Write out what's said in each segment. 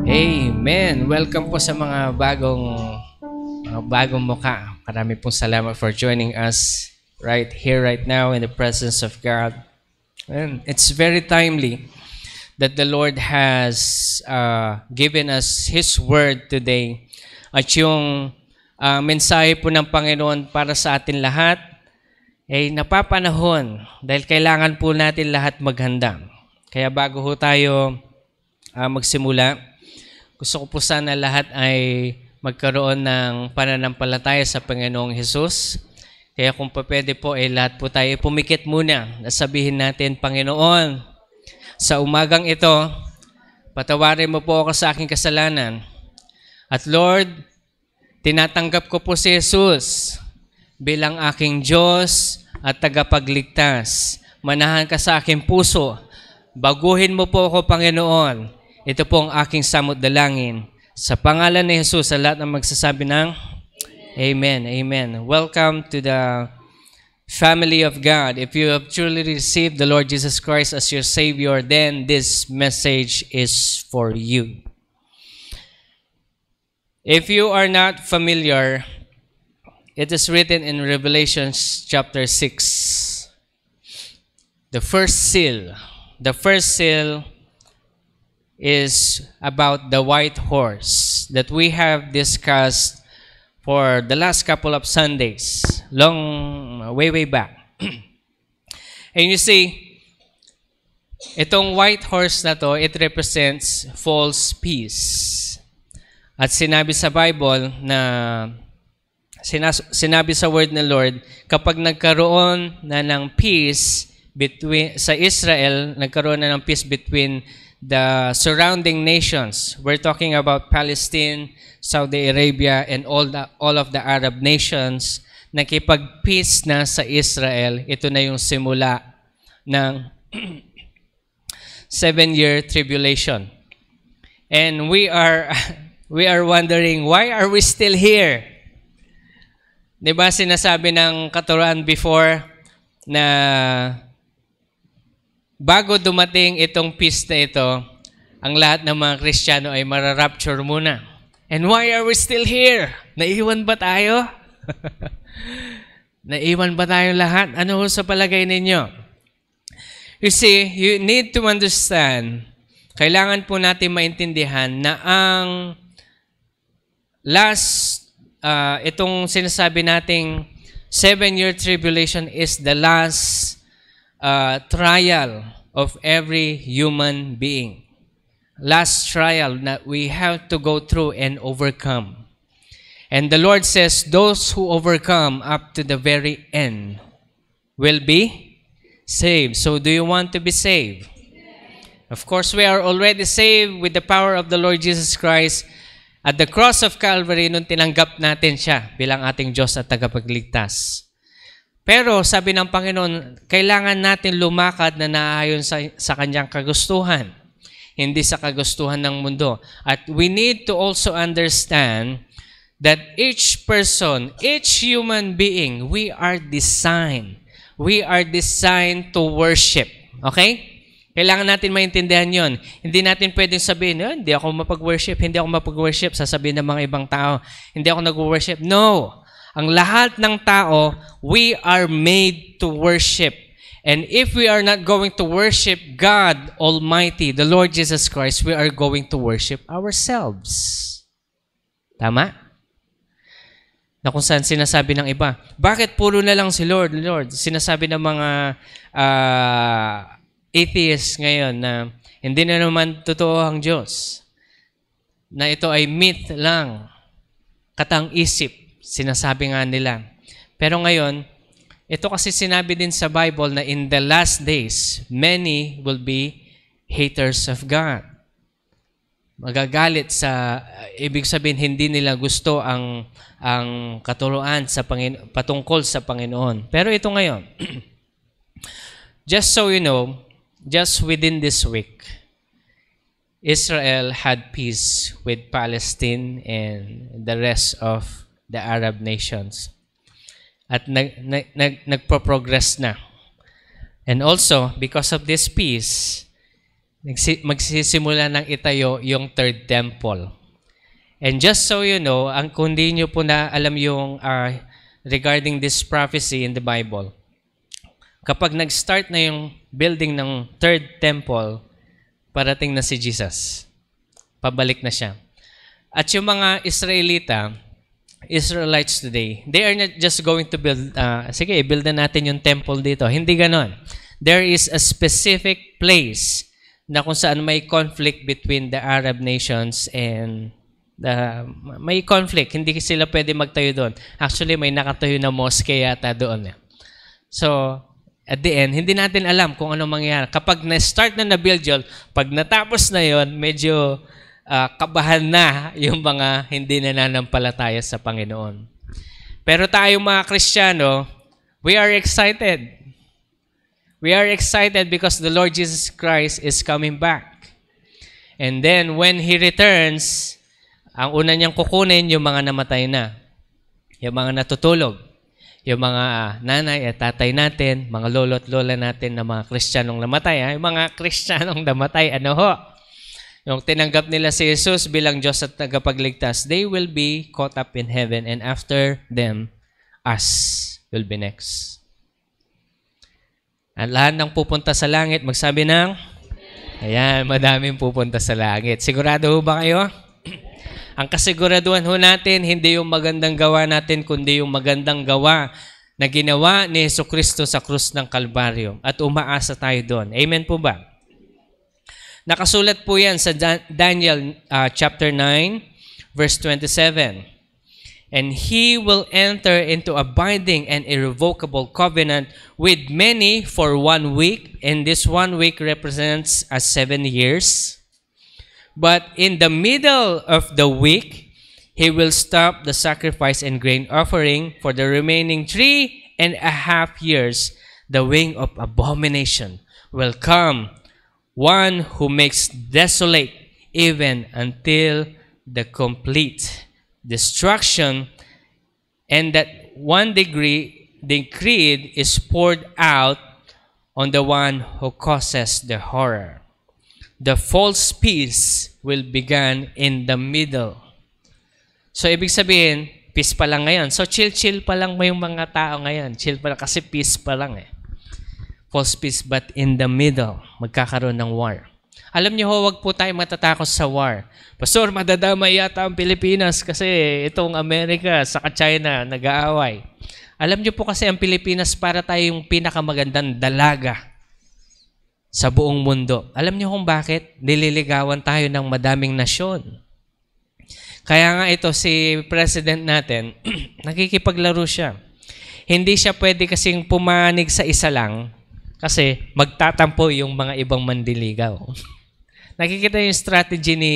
Amen. Welcome po sa mga bagong mukha. Marami pong salamat for joining us right here, right now in the presence of God. And it's very timely that the Lord has given us His Word today. At yung mensahe po ng Panginoon para sa atin lahat ay napapanahon dahil kailangan po natin lahat maghanda. Kaya bago ho tayo magsimula, gusto ko po sana lahat ay magkaroon ng pananampalataya sa Panginoong Hesus. Kaya kung pwede po ay lahat po tayo pumikit muna. Sabihin natin, Panginoon, sa umagang ito, patawarin mo po ako sa aking kasalanan. At Lord, tinatanggap ko po si Jesus bilang aking Diyos at tagapagligtas. Manahan ka sa aking puso. Baguhin mo po ako, Panginoon. Ito po ang aking samot dalangin. Sa pangalan ni Jesus, sa lahat ng magsasabi ng Amen. Amen. Welcome to the family of God. If you have truly received the Lord Jesus Christ as your Savior, then this message is for you. If you are not familiar, it is written in Revelation chapter 6. The first seal. The first seal is about the white horse that we have discussed for the last couple of Sundays, way back. And you see, itong white horse na to, it represents false peace. At sinabi sa Bible na, sinabi sa word ng Lord, kapag nagkaroon na ng peace sa Israel, nagkaroon na ng peace between the surrounding nations. We're talking about Palestine, Saudi Arabia, and all of the Arab nations. Nakipag-peace na sa Israel. Ito na yung simula ng 7-year tribulation. And we are wondering, why are we still here? Diba sinasabi ng katuruan before na bago dumating itong peace na ito, ang lahat ng mga Kristiyano ay mararapture muna. And why are we still here? Naiwan ba tayo? Naiwan ba tayo lahat? Ano sa palagay ninyo? You see, you need to understand, kailangan po natin maintindihan na ang itong sinasabi nating 7-year tribulation is the last trial of every human being. Last trial that we have to go through and overcome. And the Lord says, those who overcome up to the very end will be saved. So do you want to be saved? Of course, we are already saved with the power of the Lord Jesus Christ at the cross of Calvary nung tinanggap natin siya bilang ating Diyos at tagapagligtas. Pero sabi ng Panginoon, kailangan natin lumakad na naayon sa kanyang kagustuhan, hindi sa kagustuhan ng mundo. At we need to also understand that each person, each human being, we are designed. We are designed to worship. Okay? Kailangan natin maintindihan yon. Hindi natin pwedeng sabihin, hindi ako mapag-worship, sasabihin ng mga ibang tao, hindi ako nag-worship. No! Ang lahat ng tao, we are made to worship. And if we are not going to worship God Almighty, the Lord Jesus Christ, we are going to worship ourselves. Tama? Na kung saan sinasabi ng iba, bakit puro na lang si Lord? Lord, sinasabi ng mga atheists ngayon na hindi na naman totoo ang Diyos. Na ito ay myth lang, katang-isip. Sinasabi nga nila. Pero ngayon, ito kasi sinabi din sa Bible na in the last days, many will be haters of God. Magagalit ibig sabihin, hindi nila gusto ang katuruan patungkol sa Panginoon. Pero ito ngayon, just so you know, just within this week, Israel had peace with Palestine and the rest of the Arab nations. At nagpo-progress na. And also, because of this peace, magsisimula ng itayo yung third temple. And just so you know, kung di nyo po na alam yung regarding this prophecy in the Bible, kapag nag-start na yung building ng third temple, parating na si Jesus. Pabalik na siya. At yung mga Israelites today, they are not just going to build, sige, build na natin yung temple dito. Hindi ganon. There is a specific place na kung saan may conflict between the Arab nations and may conflict. Hindi sila pwede magtayo doon. Actually, may nakatayo na mosque yata doon. So, at the end, hindi natin alam kung ano mangyayari. Kapag na-start na na-build yun, pag natapos na yon, medyo kabahan na yung mga hindi nananampalataya sa Panginoon. Pero tayo mga Kristiyano, we are excited. We are excited because the Lord Jesus Christ is coming back. And then, when He returns, ang una niyang kukunin yung mga namatay na, yung mga natutulog, yung mga nanay at tatay natin, mga lolo at lola natin na mga Kristiyanong namatay. Yung mga Kristiyanong namatay, ano ho? Yung tinanggap nila si Jesus bilang Diyos at tagapagligtas, they will be caught up in heaven, and after them, us will be next. At lahat ng pupunta sa langit, magsabi ng, ayan, madaming pupunta sa langit. Sigurado ho ba kayo? Ang kasiguraduhan ho natin, hindi yung magandang gawa natin, kundi yung magandang gawa na ginawa ni Jesucristo sa krus ng Kalbaryo. At umaasa tayo doon. Amen po ba? Nakasulat po yan sa Daniel chapter 9, verse 27. And he will enter into a binding and irrevocable covenant with many for 1 week. And this 1 week represents 7 years. But in the middle of the week, he will stop the sacrifice and grain offering for the remaining 3.5 years. The wing of abomination will come, one who makes desolate even until the complete destruction, and that 1 decree is poured out on the one who causes the horror. The false peace will begin in the middle. So, ibig sabihin, peace pa lang ngayon. So, chill pa lang may mga tao ngayon. Chill pa lang kasi peace pa lang eh. False peace, but in the middle, magkakaroon ng war. Alam niyo ho, wag po tayo matatakot sa war. Pastor, madadamay yata ang Pilipinas kasi itong Amerika saka China nag-aaway. Alam niyo po kasi ang Pilipinas para tayong pinakamagandang dalaga sa buong mundo. Alam niyo kung bakit? Nililigawan tayo ng madaming nasyon. Kaya nga ito si President natin, nakikipaglaro siya. Hindi siya pwede kasing pumanig sa isa lang kasi magtatampo yung mga ibang mandiligaw. Nakikita yung strategy ni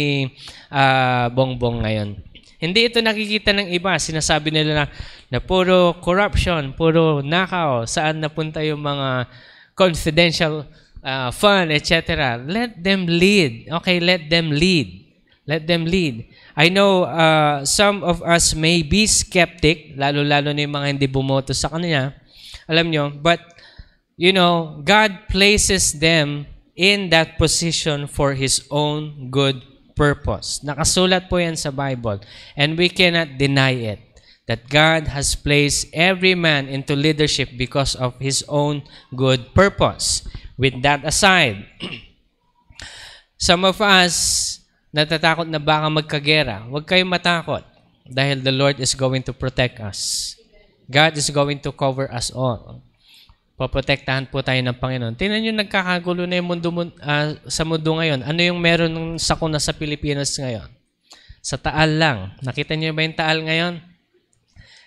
Bongbong ngayon. Hindi ito nakikita ng iba. Sinasabi nila na puro corruption, puro nakaw, saan napunta yung mga confidential fund, etc. Let them lead. Okay, let them lead. Let them lead. I know some of us may be skeptic, lalo-lalo na yung mga hindi bumoto sa kanya. Alam nyo, but you know, God places them in that position for His own good purpose. Nakasulat po yan sa Bible. And we cannot deny it. That God has placed every man into leadership because of His own good purpose. With that aside, some of us natatakot na baka magkagera. Huwag kayong matakot dahil the Lord is going to protect us. God is going to cover us all. Poprotektahan po tayo ng Panginoon. Tingnan nyo, nagkakagulo na yung mundo, sa mundo ngayon. Ano yung meron ng sakuna sa Pilipinas ngayon? Sa Taal lang. Nakita nyo ba yung Taal ngayon?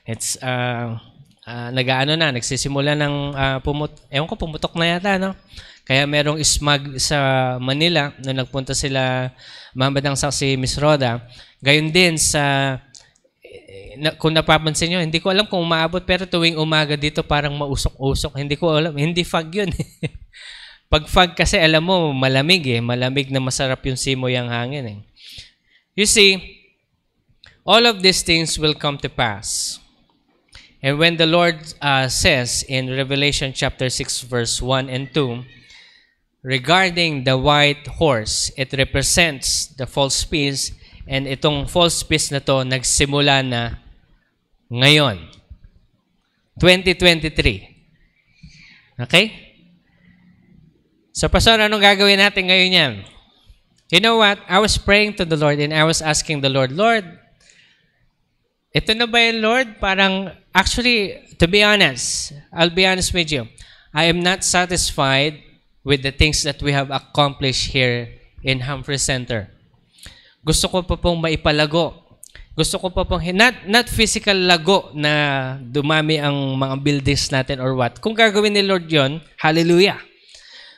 It's, nagsisimula ng pumutok na yata, no? Kaya merong smog sa Manila na nagpunta sila, mamadang si Miss Rhoda. Gayon din sa, kung napapansin nyo, hindi ko alam kung umaabot, pero tuwing umaga dito parang mausok-usok. Hindi ko alam, hindi fog yun. Pag fog kasi, alam mo, malamig eh. Malamig na masarap yung simoy ang hangin eh. You see, all of these things will come to pass. And when the Lord says in Revelation chapter 6 verse 1 and 2, regarding the white horse, it represents the false peace, and itong false peace na to nagsimula na ngayon, 2023. Okay? So, Pastor, anong gagawin natin ngayon yan? You know what? I was praying to the Lord and I was asking the Lord, Lord, ito na ba yun, Lord? Parang, actually, to be honest, I'll be honest with you, I am not satisfied with the things that we have accomplished here in Humphrey Center. Gusto ko pa pong maipalago. Gusto ko pa pong, not physical lago na dumami ang mga buildings natin or what. Kung gagawin ni Lord yon, hallelujah.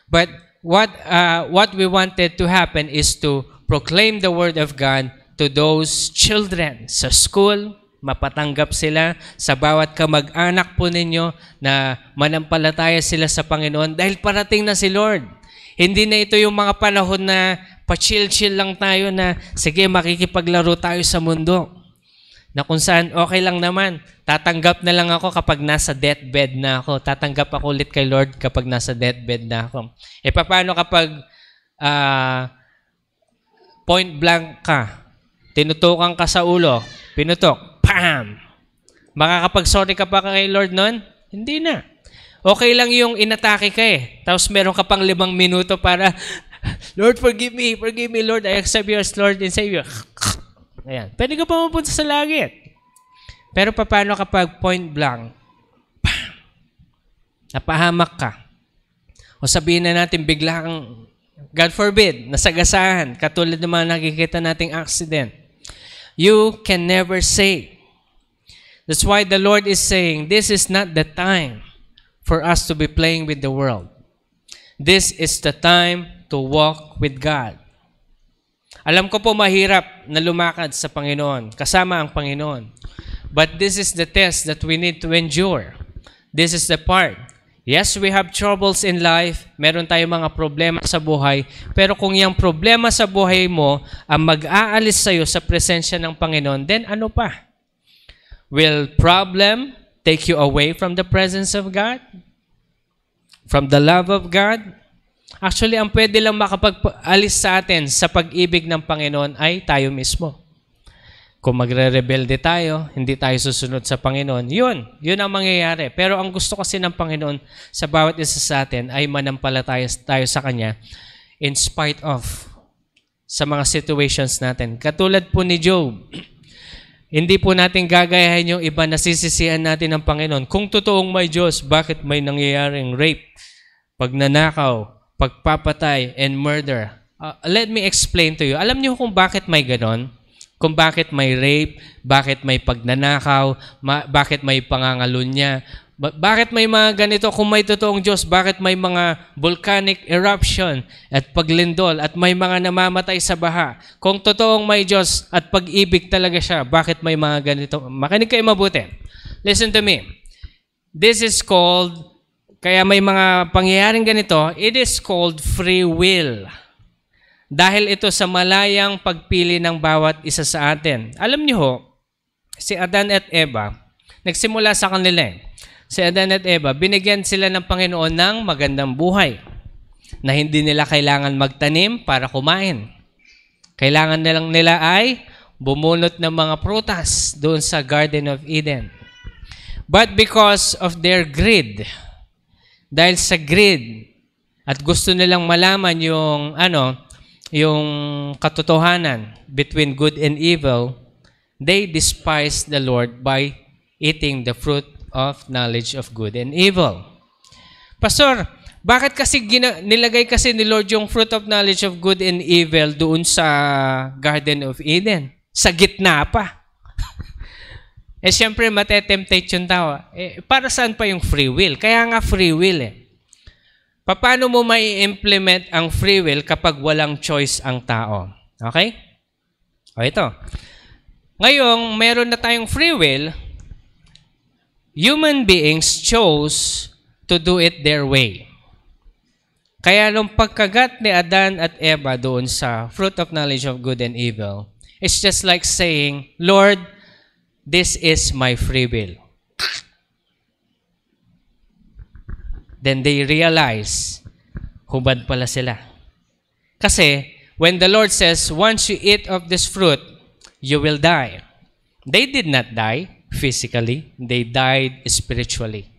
But what we wanted to happen is to proclaim the word of God to those children sa school, mapatanggap sila sa bawat kamag-anak po ninyo na manampalataya sila sa Panginoon dahil parating na si Lord. Hindi na ito yung mga panahon na pa-chill-chill lang tayo na sige makikipaglaro tayo sa mundo. Na kung saan okay lang naman, tatanggap na lang ako kapag nasa deathbed na ako. Tatanggap ako ulit kay Lord kapag nasa deathbed na ako. E paano kapag point blank ka, tinutukan ka sa ulo, pinutok, Pam! Makakapag-sorry ka pa kay Lord nun? Hindi na. Okay lang yung inatake ka eh. Tapos meron ka pang 5 minuto para, Lord, forgive me, Lord. I accept you as Lord and Savior. Ayan. Pwede ka pa mapunta sa langit. Pero paano kapag point blank, Pam! Napahamak ka. O sabihin na natin biglang, God forbid, nasagasahan, katulad ng mga nakikita nating accident. You can never say. That's why the Lord is saying, this is not the time for us to be playing with the world. This is the time to walk with God. Alam ko po mahirap na lumakad sa Panginoon, kasama ang Panginoon. But this is the test that we need to endure. This is the part. Yes, we have troubles in life. Meron tayong mga problema sa buhay. Pero kung yung problema sa buhay mo ang mag-aalis sa'yo sa presensya ng Panginoon, then ano pa? Will problem take you away from the presence of God? From the love of God? Actually, ang pwede lang makapag-alis sa atin sa pag-ibig ng Panginoon ay tayo mismo. Kung magre-rebelde tayo, hindi tayo susunod sa Panginoon, yun ang mangyayari. Pero ang gusto kasi ng Panginoon sa bawat isa sa atin ay manampalataya tayo sa Kanya in spite of sa mga situations natin. Katulad po ni Job, hindi po natin gagayahin yung iba na sisisihan natin ng Panginoon. Kung totoong may Diyos, bakit may nangyayaring rape, pagnanakaw, pagpapatay, and murder? Let me explain to you. Alam niyo kung bakit may ganon? Kung bakit may rape, bakit may pagnanakaw, bakit may pangangalunya, bakit may mga ganito kung may totoong Diyos, bakit may mga volcanic eruption at paglindol at may mga namamatay sa baha. Kung totoong may Diyos at pag-ibig talaga siya, bakit may mga ganito? Makinig kayo mabuti. Listen to me. This is called, kaya may mga pangyayaring ganito, it is called free will. Dahil ito sa malayang pagpili ng bawat isa sa atin. Alam niyo ho, si Adan at Eva, nagsimula sa kanila Si Adan at Eva, binigyan sila ng Panginoon ng magandang buhay na hindi nila kailangan magtanim para kumain. Kailangan nilang nila ay bumunot ng mga prutas doon sa Garden of Eden. But because of their greed, dahil sa greed at gusto nilang malaman yung katotohanan between good and evil, they despised the Lord by eating the fruit of knowledge of good and evil. Pastor, bakit kasi nilagay kasi ni Lord yung fruit of knowledge of good and evil doon sa Garden of Eden? Sa gitna pa. Siyempre, matetemplate yung tao. Para saan pa yung free will? Kaya nga free will Paano mo mai-implement ang free will kapag walang choice ang tao? Okay? O ito. Ngayong meron na tayong free will, human beings chose to do it their way. Kaya nung pagkagat ni Adan at Eva doon sa fruit of knowledge of good and evil, it's just like saying, Lord, this is my free will. Then they realize hubad pala sila. Kasi, when the Lord says, once you eat of this fruit, you will die. They did not die physically. They died spiritually.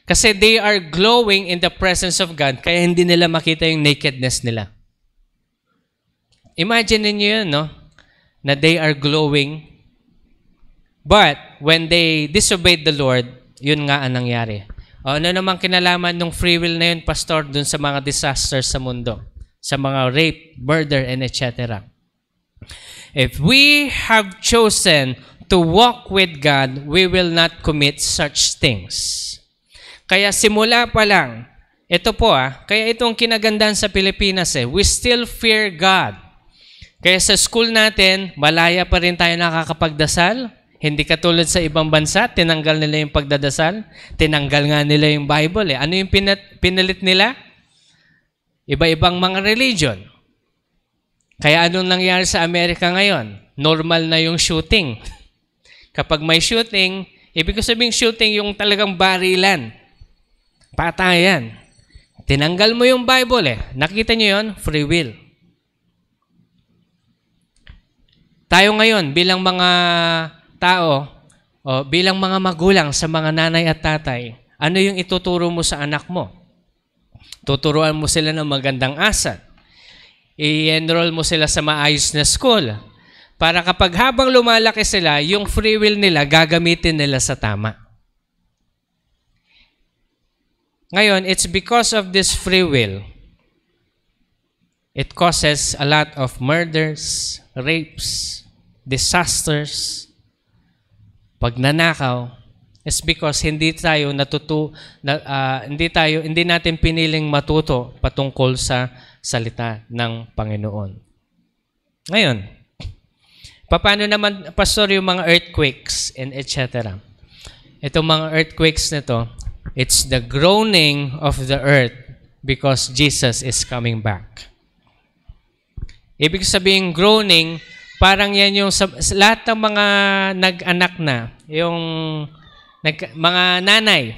Kasi they are glowing in the presence of God, kaya hindi nila makita yung nakedness nila. Imagine niyo yun, no? Na they are glowing. But, when they disobeyed the Lord, yun nga ang nangyari. Ano namang kinalaman ng free will na yun, Pastor, dun sa mga disasters sa mundo? Sa mga rape, murder, and etc. If we have chosen to walk with God, we will not commit such things. Kaya simula pa lang, ito po kaya itong kinagandahan sa Pilipinas we still fear God. Kaya sa school natin, malaya pa rin tayo nakakapagdasal. Hindi katulad sa ibang bansa, tinanggal nila yung pagdadasal. Tinanggal nga nila yung Bible Ano yung pinalit nila? Iba-ibang mga religion. Kaya anong nangyari sa Amerika ngayon? Normal na yung shooting. Kapag may shooting, ibig sabihin shooting yung talagang barilan. Patayan. Tinanggal mo yung Bible Nakita nyo yun? Free will. Tayo ngayon, bilang mga tao, bilang mga magulang sa mga nanay at tatay, ano yung ituturo mo sa anak mo? Tuturuan mo sila ng magandang asal. I-enroll mo sila sa maayos na school. Para kapag habang lumalaki sila, yung free will nila, gagamitin nila sa tama. Ngayon, it's because of this free will, it causes a lot of murders, rapes, disasters, pagnanakaw. It's because hindi natin piniling matuto patungkol sa salita ng Panginoon. Ngayon, paano naman, Pastor, yung mga earthquakes and etc.? Itong mga earthquakes na to, it's the groaning of the earth because Jesus is coming back. Ibig sabihin, groaning, parang yan yung lahat ng mga nag-anak na, yung mga nanay.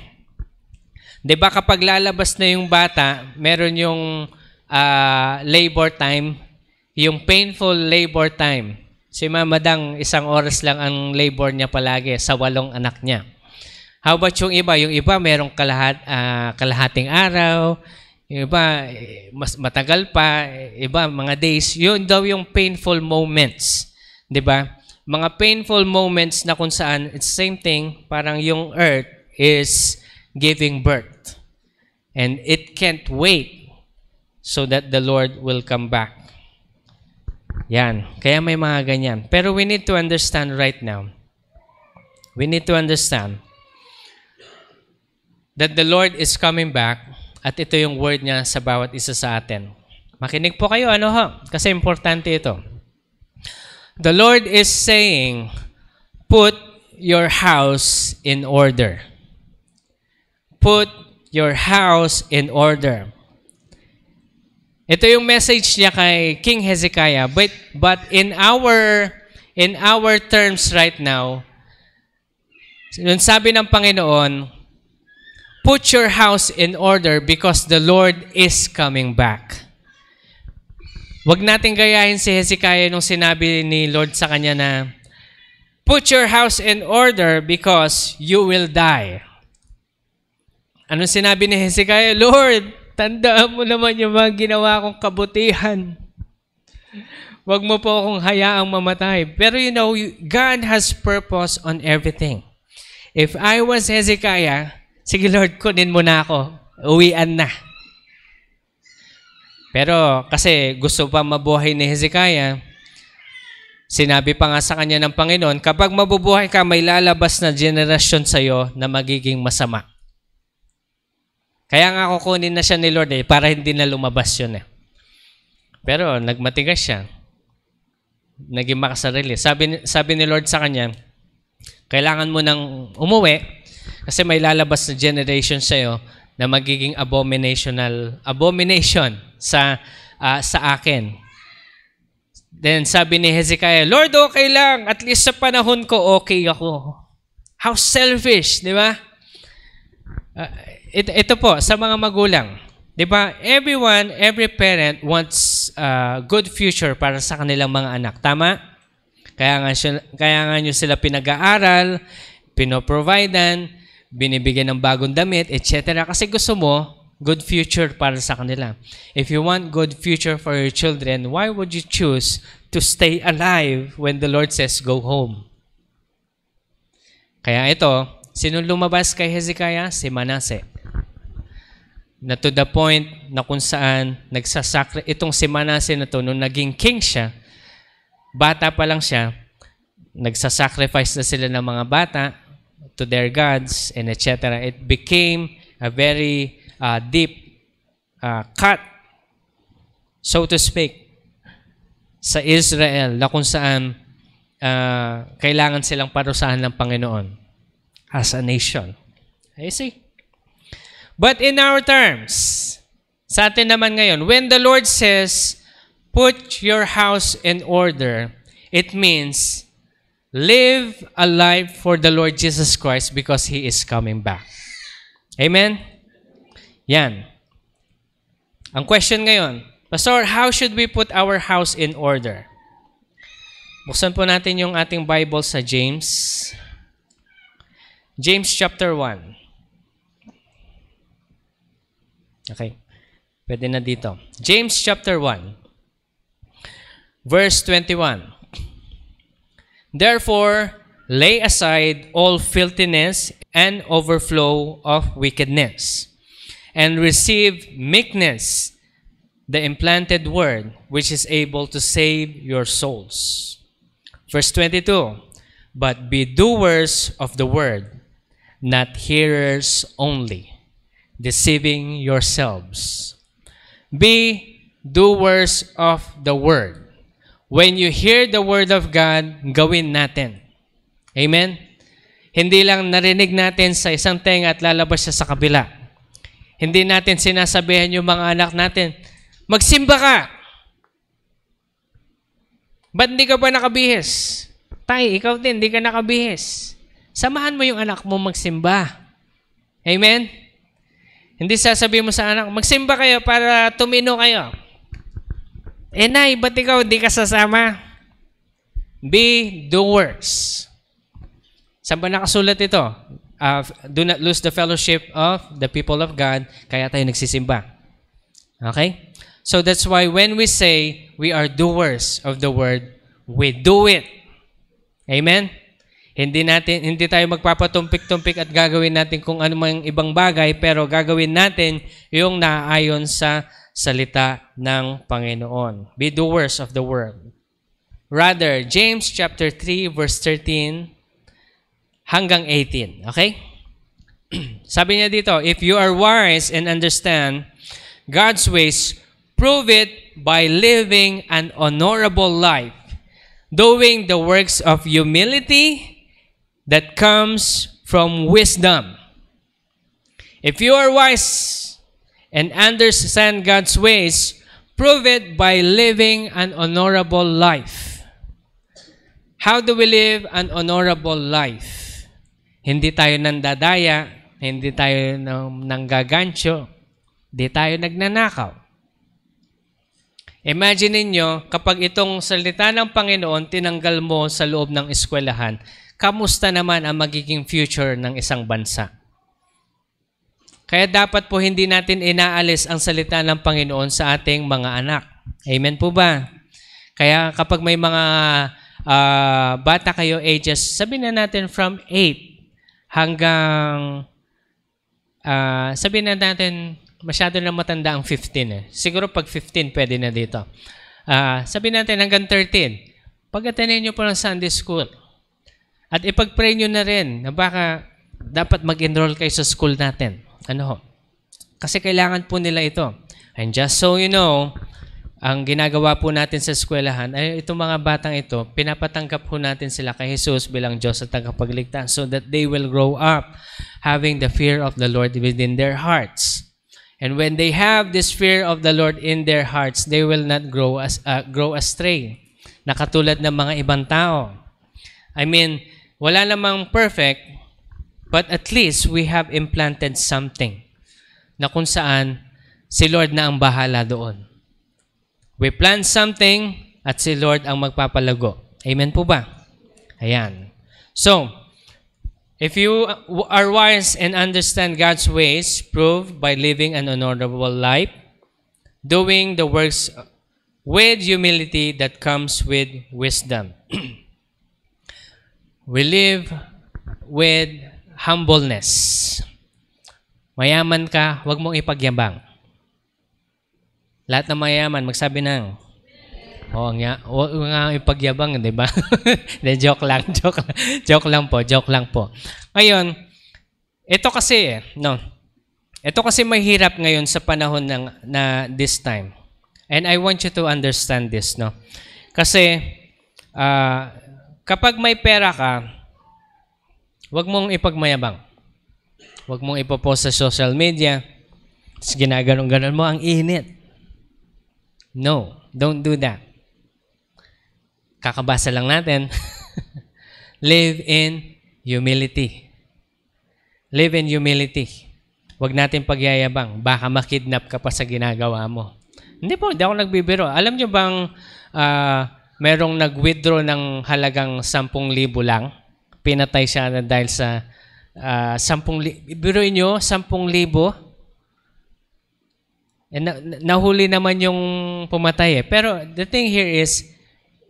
Di ba kapag lalabas na yung bata, meron yung labor time, yung painful labor time. Si Mamadang, 1 oras lang ang labor niya palagi sa 8 anak niya. How about yung iba? Yung iba merong kalahating araw, yung iba mas matagal pa, iba mga days. Yun daw yung painful moments. Di ba? Mga painful moments na kung saan, it's the same thing, parang yung earth is giving birth. And it can't wait so that the Lord will come back. Yan. Kaya may mga ganyan. Pero we need to understand right now. We need to understand that the Lord is coming back at ito yung word niya sa bawat isa sa atin. Makinig po kayo, kasi importante ito. The Lord is saying, put your house in order. Put your house in order. Ito yung message niya kay King Hezekiah. But in our terms right now, sabi ng Panginoon, put your house in order because the Lord is coming back. Huwag natin gayahin si Hezekiah nung sinabi ni Lord sa kanya na, put your house in order because you will die. Anong sinabi ni Hezekiah? Lord, tandaan mo naman yung mga ginawa kong kabutihan. Huwag mo po akong hayaang mamatay. Pero God has purpose on everything. If I was Hezekiah, sige Lord, kunin mo na ako. Uwian na. Pero kasi gusto pa mabuhay ni Hezekiah, sinabi pa nga sa kanya ng Panginoon, kapag mabubuhay ka, may lalabas na generasyon sa iyo na magiging masama. Kaya nga kukunin na siya ni Lord para hindi na lumabas yun Pero nagmatigas siya. Naging makasarili. Sabi ni Lord sa kanya, kailangan mo nang umuwi kasi may lalabas na generation sa iyo na magiging abomination sa akin. Then sabi ni Hezekiah, Lord, okay lang. At least sa panahon ko, okay ako. How selfish, di ba? Ito po, sa mga magulang. Diba? Everyone, every parent wants a good future para sa kanilang mga anak. Tama? Kaya nga nyo sila pinag-aaral, pinoprovidean, binibigyan ng bagong damit, etc. Kasi gusto mo, good future para sa kanila. If you want good future for your children, why would you choose to stay alive when the Lord says, go home? Kaya ito, sino lumabas kay Hezekiah? Si Manasseh. Na to the point na kung saan itong si Manasseh na to, nung naging king siya, bata pa lang siya, nagsasacrifice na sila ng mga bata to their gods and etc. It became a very deep cut, so to speak, sa Israel na kung saan kailangan silang parusahan ng Panginoon as a nation. I see. But in our terms, sa atin naman ngayon, when the Lord says, put your house in order, it means live a life for the Lord Jesus Christ because He is coming back. Amen? Yan. Ang question ngayon, Pastor, how should we put our house in order? Buksan po natin yung ating Bible sa James. James chapter 1. Okay. Pwede na dito. James chapter 1. Verse 21. Therefore, lay aside all filthiness and overflow of wickedness, and receive meekness, the implanted word, which is able to save your souls. Verse 22, but be doers of the word, not hearers only, deceiving yourselves. Be doers of the word. When you hear the word of God, gawin natin. Amen? Hindi lang narinig natin sa isang tenga at lalabas siya sa kabila. Hindi natin sinasabihan yung mga anak natin, magsimba ka. Ba't hindi ka ba nakabihis? Tay, ikaw din, hindi ka nakabihis. Samahan mo yung anak mo magsimba. Amen? Hindi sasabihin mo sa anak, magsimba kayo para tumino kayo. Nay, ba't ikaw hindi ka sasama? Be doers. Saan ba nakasulat ito? Do not lose the fellowship of the people of God, kaya tayo nagsisimba. Okay? So that's why when we say we are doers of the word, we do it. Amen? Hindi tayo magpapatumpik-tumpik at gagawin natin kung ano mang ibang bagay, pero gagawin natin yung naaayon sa salita ng Panginoon. Be doers of the word. Rather, James chapter 3 verse 13 hanggang 18. Okay? Sabi niya dito, if you are wise and understand God's ways, prove it by living an honorable life, doing the works of humility that comes from wisdom. If you are wise and understand God's ways, prove it by living an honorable life. How do we live an honorable life? Hindi tayo nandadaya, hindi tayo nanggagancho, hindi tayo nagnanakaw. Imagine niyo, kapag itong salita ng Panginoon tinanggal mo sa loob ng eskwelahan, kamusta naman ang magiging future ng isang bansa? Kaya dapat po hindi natin inaalis ang salita ng Panginoon sa ating mga anak. Amen po ba? Kaya kapag may mga bata kayo ages, sabihin na natin from 8 hanggang, sabihin na natin, masyado na matanda ang 15 . Siguro pag 15, pwede na dito. Sabihin natin hanggang 13. Pag-atanin nyo po ng Sunday School. At ipag-pray nyo na rin na baka dapat mag-enroll kayo sa school natin. Ano ho? Kasi kailangan po nila ito. And just so you know, ang ginagawa po natin sa eskwelahan ay itong mga batang ito, pinapatanggap po natin sila kay Jesus bilang Diyos at tagapagligtas so that they will grow up having the fear of the Lord within their hearts. And when they have this fear of the Lord in their hearts, they will not grow astray. Nakatulad ng mga ibang tao. I mean, wala namang perfect, but at least we have implanted something na kung saan si Lord na ang bahala doon. We plan something at si Lord ang magpapalago. Amen po ba? Ayan. So, if you are wise and understand God's ways, prove by living an honorable life, doing the works with humility that comes with wisdom. We live with humbleness. Mayaman ka, huwag mong ipagyabang. Lahat ng mayaman, magsabi ng, huwag nga ipagyabang, di ba? joke lang po. Ngayon, ito kasi mahirap ngayon sa panahon na this time. And I want you to understand this, no? Kasi, kapag may pera ka, huwag mong ipagmayabang. Huwag mong ipopost sa social media. Tapos ginaganon-ganon mo, ang init. No, don't do that. Kakabasa lang natin. Live in humility. Live in humility. Huwag natin pagyayabang. Baka makidnap ka pa sa ginagawa mo. Hindi ako nagbibiro. Alam nyo bang merong nag-withdraw ng halagang 10,000 lang? Pinatay siya na dahil sa 10,000. Biruin nyo, 10,000. Nahuli naman yung pumatay eh. Pero the thing here is,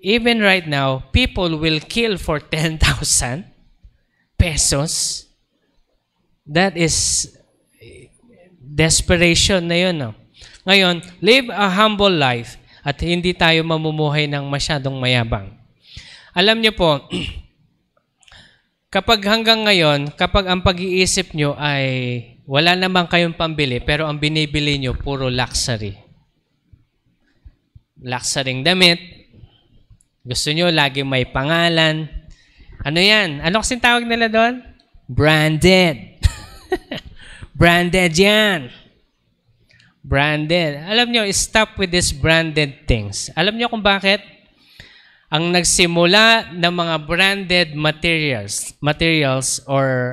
even right now, people will kill for 10,000 pesos. That is desperation na yun. No? Ngayon, live a humble life at hindi tayo mamumuhay ng masyadong mayabang. Alam niyo po, kapag hanggang ngayon, kapag ang pag-iisip nyo ay wala naman kayong pambili, pero ang binibili nyo puro luxury. Luxury damit. Gusto nyo laging may pangalan. Ano yan? Ano kasing tawag nila doon? Branded. Branded yan. Branded. Alam nyo, stop with these branded things. Alam nyo kung bakit? Ang nagsimula ng mga branded materials or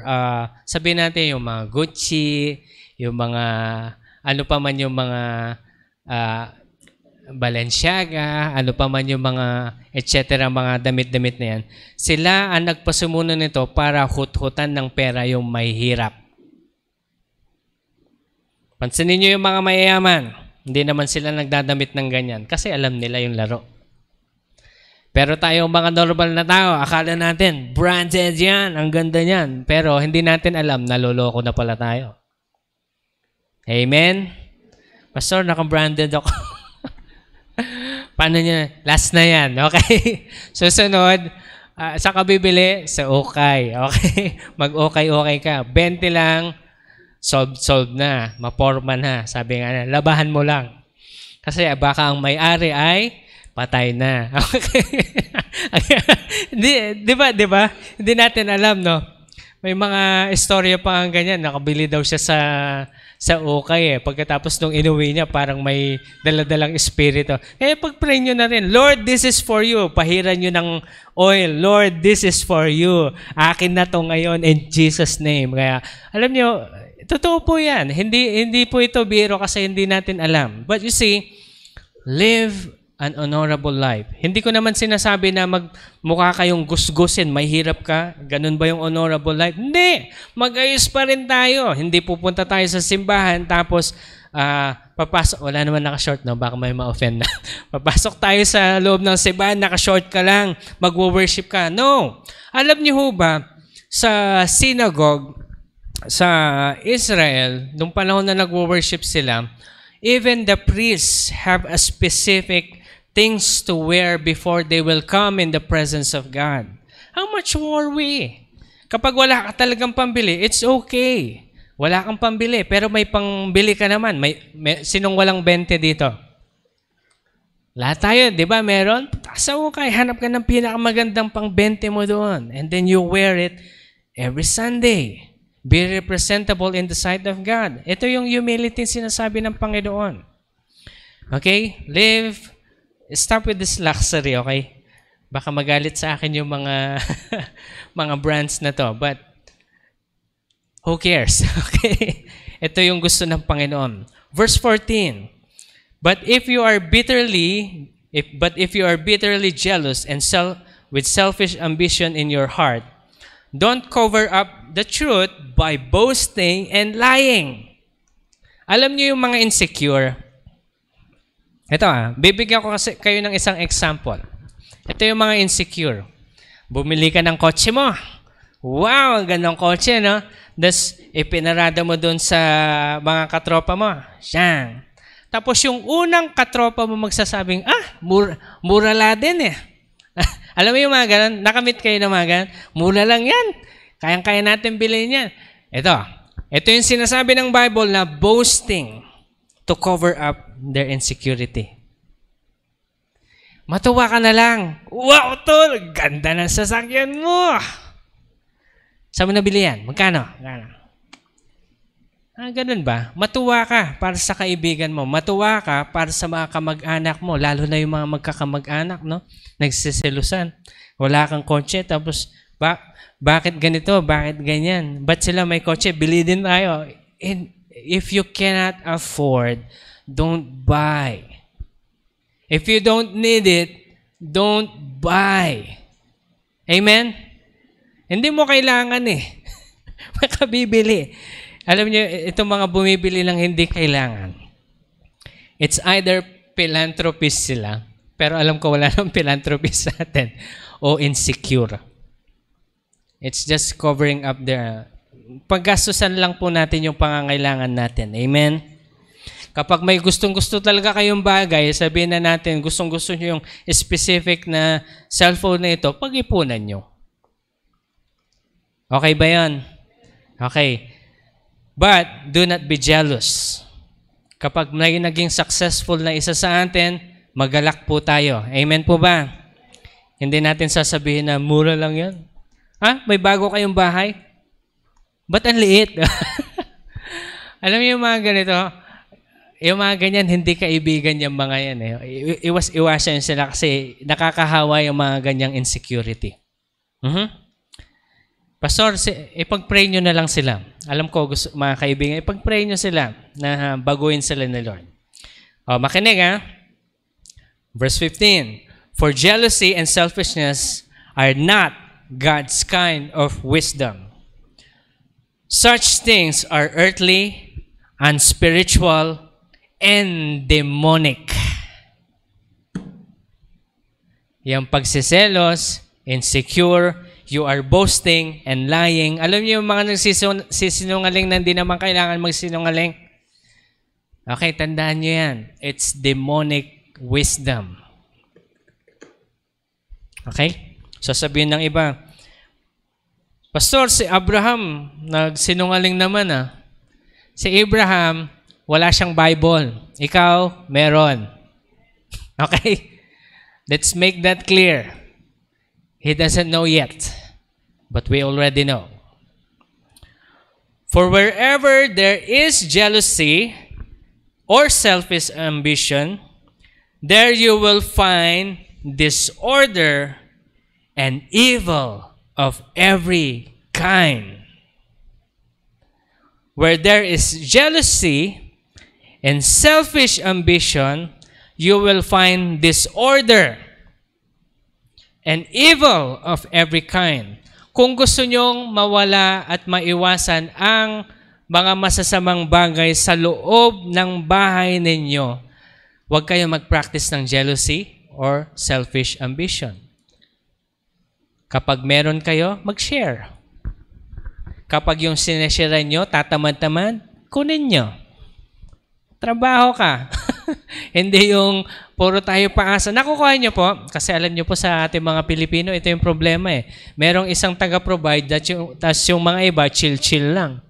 sabihin natin yung mga Gucci, yung mga ano pa man yung mga Balenciaga, ano pa man yung mga etc. mga damit-damit na yan. Sila ang nagpasimuno nito para hut-hutan ng pera yung may hirap. Pansinin nyo yung mga mayayaman. Hindi naman sila nagdadamit ng ganyan kasi alam nila yung laro. Pero tayo mga normal na tao, akala natin, branded yan, ang ganda niyan. Pero hindi natin alam, naloloko na pala tayo. Amen? Pastor, naka-branded ako. Paano niya? Last na yan, okay? Susunod, sa kabibili, sa okay. Okay? Mag-okay ka. 20 lang, solved na. Maporma na. Sabi nga na, labahan mo lang. Kasi baka ang may-ari ay patay na. Okay. Di ba? Hindi natin alam, no? May mga istorya pa ang ganyan. Nakabili daw siya sa ukay eh. Pagkatapos nung inuwi niya, parang may daladalang espiritu. Kaya pag-pray nyo na rin, Lord, this is for you. Pahiran nyo ng oil. Lord, this is for you. Akin na to ngayon in Jesus' name. Kaya, alam nyo, totoo po yan. Hindi po ito biro kasi hindi natin alam. But you see, live an honorable life. Hindi ko naman sinasabi na mukha kayong gusgusin, may hirap ka, ganun ba yung honorable life? Hindi! Mag-ayos pa rin tayo. Hindi pupunta tayo sa simbahan, tapos papasok, wala naman naka-short, no? Baka may ma-offend na. Papasok tayo sa loob ng simbahan, naka-short ka lang, mag-worship ka. No! Alam niyo ho ba, sa synagogue, sa Israel, nung panahon na nag-worship sila, even the priests have a specific things to wear before they will come in the presence of God. How much more we? Kapag wala ka talagang pambili, it's okay. Wala kang pambili, pero may pangbili ka naman. Sinong walang 20 dito? Lahat tayo, di ba? Meron? Sa okay, hanap ka ng pinakamagandang pang 20 mo doon. And then you wear it every Sunday. Be representable in the sight of God. Ito yung humility sinasabi ng Panginoon. Okay? Stop with this luxury, okay? Baka magalit sa akin yung mga mga brands na to. But who cares? Okay? Ito yung gusto ng Panginoon. Verse 14. But if you are bitterly jealous and with selfish ambition in your heart, don't cover up the truth by boasting and lying. Alam niyo yung mga insecure. Ito bibigyan ko kasi kayo ng isang example. Ito yung mga insecure. Bumili ka ng kotse mo. Wow, gandang kotse, no? Tapos, ipinarada mo dun sa mga katropa mo. Siyan. Tapos, yung unang katropa mo magsasabing, mura la din eh. Alam mo yung mga ganun? Nakamit kayo ng mga ganun? Mura lang yan. Kayang-kaya natin bilhin yan. Ito yung sinasabi ng Bible na boasting to cover up their insecurity. Matuwa ka na lang. Wow, tol! Ganda ng sasakyan mo! Saan mo nabili yan? Magkano? Ganun ba? Matuwa ka para sa kaibigan mo. Matuwa ka para sa mga kamag-anak mo. Lalo na yung mga magkakamag-anak, no? Nagsiselusan. Wala kang kotse, tapos, bakit ganito? Bakit ganyan? Ba't sila may kotse? Bili din tayo. And if you cannot afford, don't buy. If you don't need it, don't buy. Amen? Hindi mo kailangan eh. Makabibili. Alam niyo, itong mga bumibili lang hindi kailangan. It's either philanthropist sila, pero alam ko wala nang philanthropist sa atin, o insecure. It's just covering up their... Paggastusan lang po natin yung pangangailangan natin. Amen? Kapag may gustong-gusto talaga kayong bagay, sabihin na natin, gustong-gusto nyo yung specific na cellphone na ito, pag-ipunan nyo. Okay ba yan? Okay. But, do not be jealous. Kapag may naging successful na isa sa atin, magalak po tayo. Amen po ba? Hindi natin sasabihin na mura lang yan. May bago kayong bahay? Ba't ang liit? Alam niyo yung mga ganito, yung mga ganyan, hindi kaibigan yung mga yan. Iwas-iwasan sila kasi nakakahawa yung mga ganyang insecurity. Pastor, ipag-pray nyo na lang sila. Alam ko, mga kaibigan, ipag-pray nyo sila na baguhin sila ni Lord. Makinig Verse 15. For jealousy and selfishness are not God's kind of wisdom. Such things are earthly, unspiritual, and demonic. Yung pagsiselos, insecure, you are boasting and lying. Alam niyo yung mga nagsisinungaling na hindi naman kailangan magsinungaling? Okay, tandaan niyo yan. It's demonic wisdom. Okay? Sasabihin ng iba, Pastor, si Abraham, nagsinungaling naman Si Abraham, wala siyang Bible. Ikaw, meron. Okay? Let's make that clear. He doesn't know yet, but we already know. For wherever there is jealousy or selfish ambition, there you will find disorder and evil of every kind. Where there is jealousy and selfish ambition, you will find disorder and evil of every kind. Kung gusto nyong mawala at maiwasan ang mga masasamang bagay sa loob ng bahay ninyo, huwag kayong mag-practice ng jealousy or selfish ambition. Kapag meron kayo, mag-share. Kapag yung sineshare nyo, tatamad-tamad, kunin nyo. Trabaho ka. Hindi yung puro tayo paasa. Nakukuha nyo po, kasi alam nyo po sa ating mga Pilipino, ito yung problema Merong isang taga-provide, tas yung mga iba, chill-chill lang.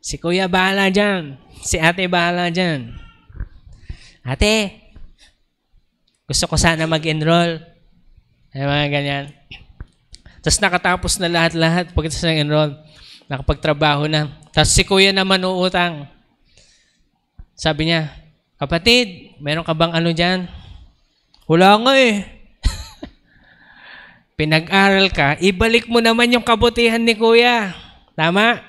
Si kuya bahala dyan. Si ate bahala dyan. Ate, gusto ko sana mag-enroll. Ay mga ganyan. Tapos nakatapos na lahat-lahat pagkatapos ng enroll. Nakapagtrabaho na. Tapos si kuya naman uutang. Sabi niya, kapatid, meron ka bang ano dyan? Wala nga Pinag-aral ka, ibalik mo naman yung kabutihan ni kuya. Tama?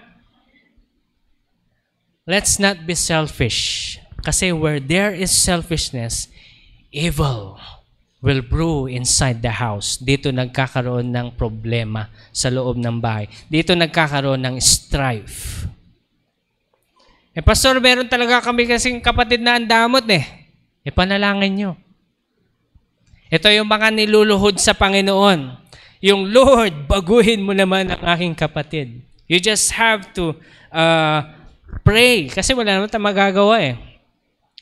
let's not be selfish. Kasi where there is selfishness, evil will brew inside the house. Dito nagkakaroon ng problema sa loob ng bahay. Dito nagkakaroon ng strife. Pastor, meron talaga kami kasing kapatid na andamot panalangin nyo. Ito yung mga niluluhod sa Panginoon. Yung Lord, baguhin mo naman ang aking kapatid. You just have to pray. Kasi wala naman tayong magagawa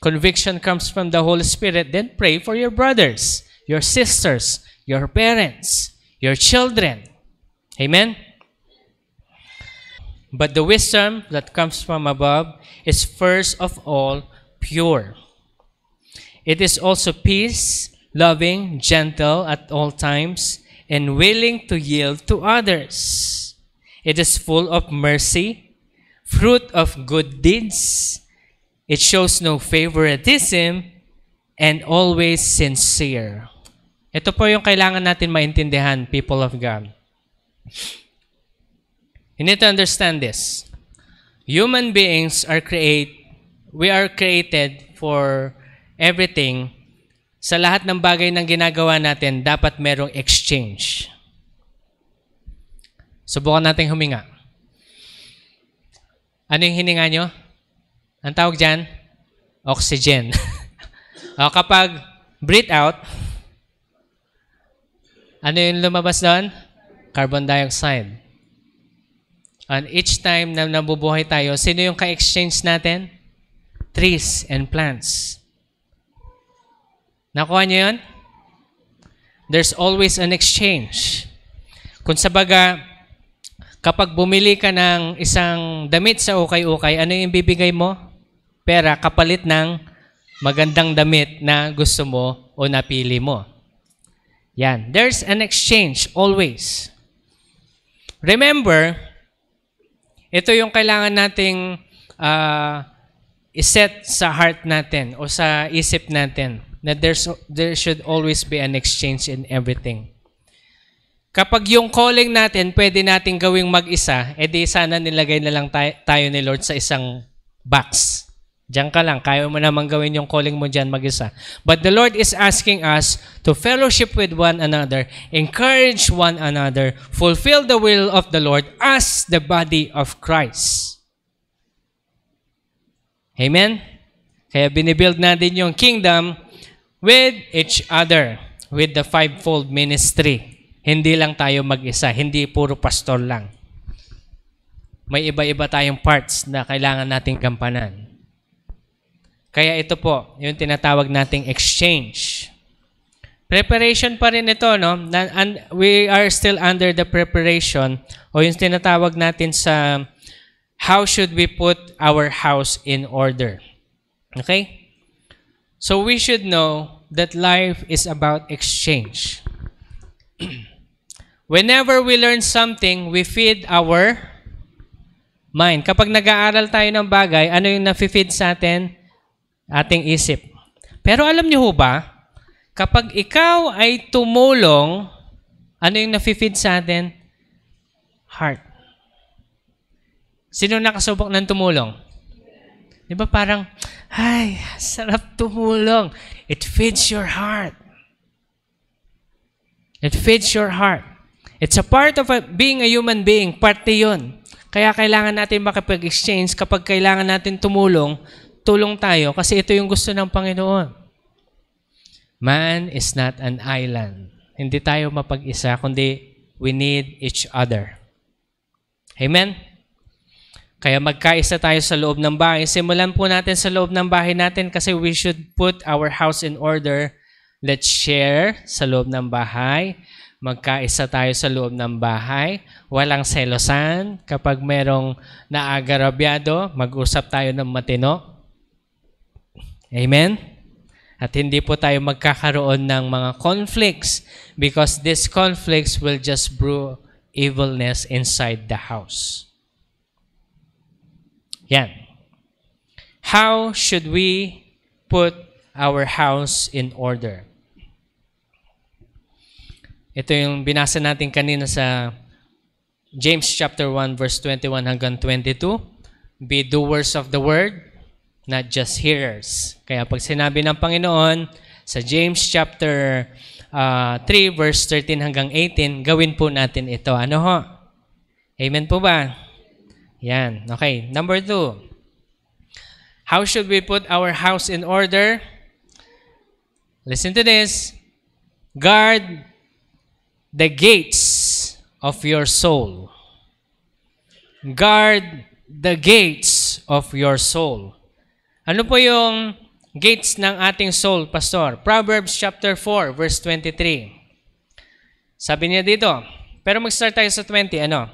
Conviction comes from the Holy Spirit. Then pray for your brothers, your sisters, your parents, your children. Amen? But the wisdom that comes from above is first of all pure. It is also peace, loving, gentle at all times, and willing to yield to others. It is full of mercy, fruit of good deeds. It shows no favoritism, and always sincere. Ito po yung kailangan natin maintindihan, people of God. You need to understand this. Human beings we are created for everything. Sa lahat ng bagay ng ginagawa natin, dapat merong exchange. Subukan natin huminga. Ano yung hininga nyo? Ang tawag dyan? Oxygen. Kapag breathe out, ano yung lumabas doon? Carbon dioxide. And each time na nabubuhay tayo, sino yung ka-exchange natin? Trees and plants. Nakuha niyo yun? There's always an exchange. Kung sabaga, kapag bumili ka ng isang damit sa ukay-ukay, ano yung bibigay mo? Pera kapalit ng magandang damit na gusto mo o napili mo. Yan. There's an exchange always. Remember, ito yung kailangan nating iset sa heart natin o sa isip natin na there should always be an exchange in everything. Kapag yung calling natin pwede nating gawing mag-isa, edi sana nilagay na lang tayo ni Lord sa isang box. Diyan ka lang, kaya mo naman gawin yung calling mo dyan mag-isa. But the Lord is asking us to fellowship with one another, encourage one another, fulfill the will of the Lord as the body of Christ. Amen? Kaya binibuild natin yung kingdom with each other, with the fivefold ministry. Hindi lang tayo mag-isa, hindi puro pastor lang. May iba-iba tayong parts na kailangan nating gampanan. Kaya ito po, yung tinatawag nating exchange. Preparation pa rin ito, no? And we are still under the preparation o yung tinatawag natin sa how should we put our house in order. Okay? So we should know that life is about exchange. Whenever we learn something, we feed our mind. Kapag nag-aaral tayo ng bagay, ano yung nafe-feed sa atin? Ating isip. Pero alam niyo ho ba, kapag ikaw ay tumulong, ano yung nafe-feed sa atin? Heart. Sino nakasubok ng tumulong? Di ba parang, ay, sarap tumulong. It feeds your heart. It feeds your heart. It's a part of being a human being. Parte yun. Kaya kailangan natin makipag-exchange kapag kailangan natin tumulong, tulong tayo kasi ito yung gusto ng Panginoon. Man is not an island. Hindi tayo mapag-isa, kundi we need each other. Amen? Kaya magkaisa tayo sa loob ng bahay. Simulan po natin sa loob ng bahay natin kasi we should put our house in order. Let's share sa loob ng bahay. Magkaisa tayo sa loob ng bahay. Walang selosan. Kapag merong naagarabyado, mag-usap tayo ng matino. Amen? At hindi po tayo magkakaroon ng mga conflicts because these conflicts will just brew evilness inside the house. Yan. How should we put our house in order? Ito yung binasa natin kanina sa James chapter 1 verse 21 hanggang 22. be doers of the word, not just hearers. Kaya pag sinabi ng Panginoon sa James chapter 3 verse 13 hanggang 18, gawin po natin ito. Ano ho? Amen po ba? Yan. Okay. Number 2. How should we put our house in order? Listen to this. Guard the gates of your soul. Guard the gates of your soul. Ano po yung gates ng ating soul, Pastor? Proverbs chapter 4, verse 23. Sabi niya dito, pero mag-start tayo sa 20, ano?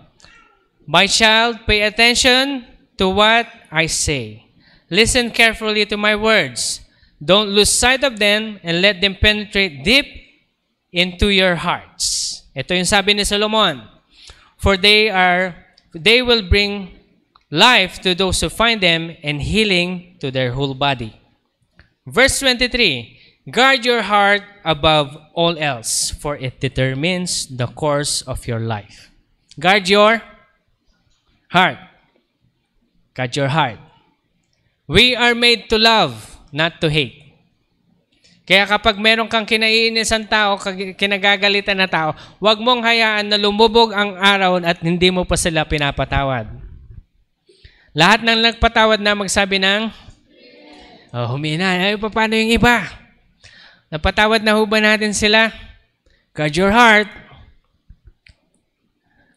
My child, pay attention to what I say. Listen carefully to my words. Don't lose sight of them and let them penetrate deep into your hearts. Ito yung sabi ni Solomon. For they will bring life to those who find them and healing to their whole body. Verse 23, guard your heart above all else, for it determines the course of your life. Guard your heart. Guard your heart. We are made to love, not to hate. Kaya kapag meron kang kinaiinisan tao, kinagagalitan na tao, huwag mong hayaan na lumubog ang araw at hindi mo pa sila pinapatawad. Lahat ng nagpatawad na magsabi ng, humina, ay paano yung iba? Napatawad na ho ba natin sila? Guard your heart.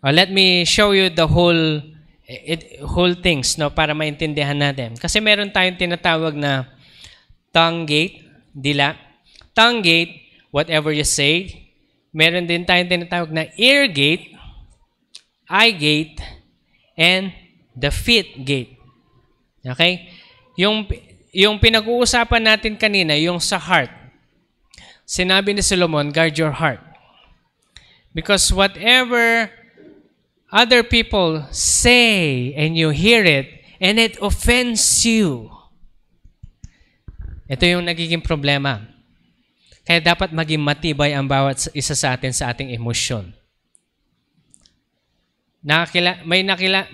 Let me show you the whole things, no, para maintindihan natin. Kasi meron tayong tinatawag na tongue gate, dila. Tongue gate, whatever you say. Meron din tayong tinatawag na ear gate, eye gate, and the feet gate. Okay? Yung pinag-uusapan natin kanina, yung sa heart. Sinabi ni Solomon, guard your heart. Because whatever other people say and you hear it and it offends you. Ito yung nagiging problema. Kaya dapat maging matibay ang bawat isa sa atin sa ating emosyon.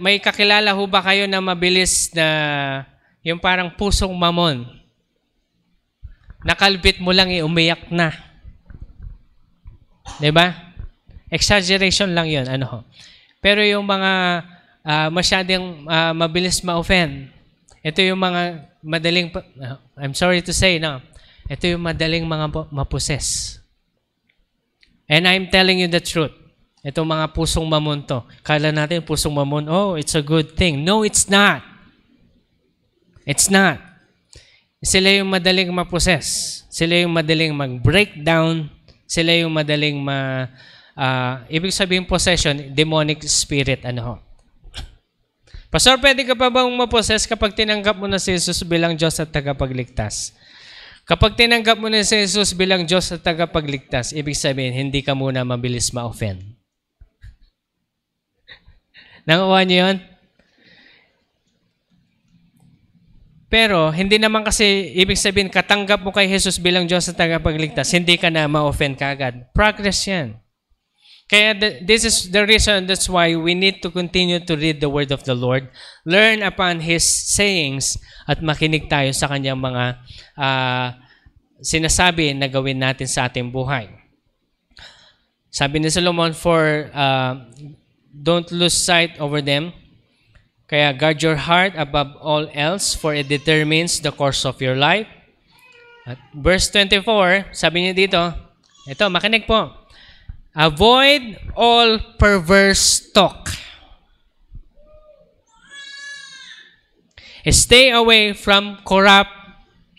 May kakilala ho ba kayo na mabilis na yung parang pusong mamon? Nakalbit mo lang, umiyak na. Diba? Exaggeration lang yun. Ano ho? Pero yung mga masyadong mabilis ma-offend, ito yung mga madaling, I'm sorry to say, no, ito yung madaling mga maposes. And I'm telling you the truth. Itong mga pusong mamon to. Kala natin pusong mamon, oh, it's a good thing. No, it's not. It's not. Sila yung madaling maposes. Sila yung madaling mag-breakdown. Sila yung madaling ibig sabihin possession, demonic spirit, ano ho. Pastor, pwede ka pa bang maposes kapag tinanggap mo na si Jesus bilang Diyos at tagapagligtas? Kapag tinanggap mo na si Jesus bilang Diyos at tagapagligtas, ibig sabihin, hindi ka muna mabilis ma-offend. Nakuha niyo yun? Pero, hindi naman kasi, ibig sabihin, katanggap mo kay Jesus bilang Diyos at tagapagligtas, hindi ka na ma-offend kagad. Progress yan. Kaya this is the reason, that's why we need to continue to read the Word of the Lord, learn upon His sayings, at makinig tayo sa Kanyang mga sinasabi na gawin natin sa ating buhay. Sabi ni Solomon, don't lose sight over them. Kaya guard your heart above all else, for it determines the course of your life. At verse 24, sabi niya dito, ito, makinig po. Avoid all perverse talk. Stay away from corrupt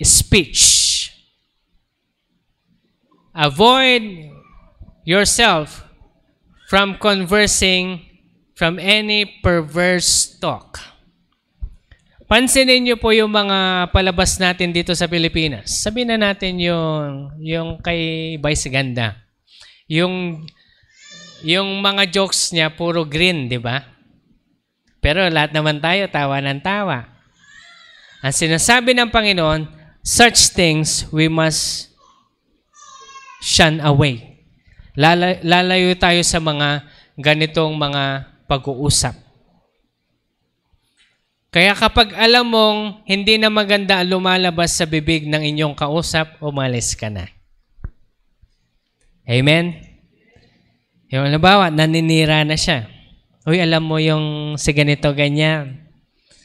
speech. Avoid yourself from conversing from any perverse talk. Pansinin niyo po yung mga palabas natin dito sa Pilipinas. Sabihin na natin yung kay Vice Ganda. Yung mga jokes niya puro green, di ba? Pero lahat naman tayo tawa ng tawa. Ang sinasabi ng Panginoon, such things we must shun away. Lalayo tayo sa mga ganitong mga pag-uusap. Kaya kapag alam mong hindi na maganda ang lumalabas sa bibig ng inyong kausap, umalis ka na. Amen? Yung halimbawa, naninira na siya. Uy, alam mo yung si ganito, ganyan.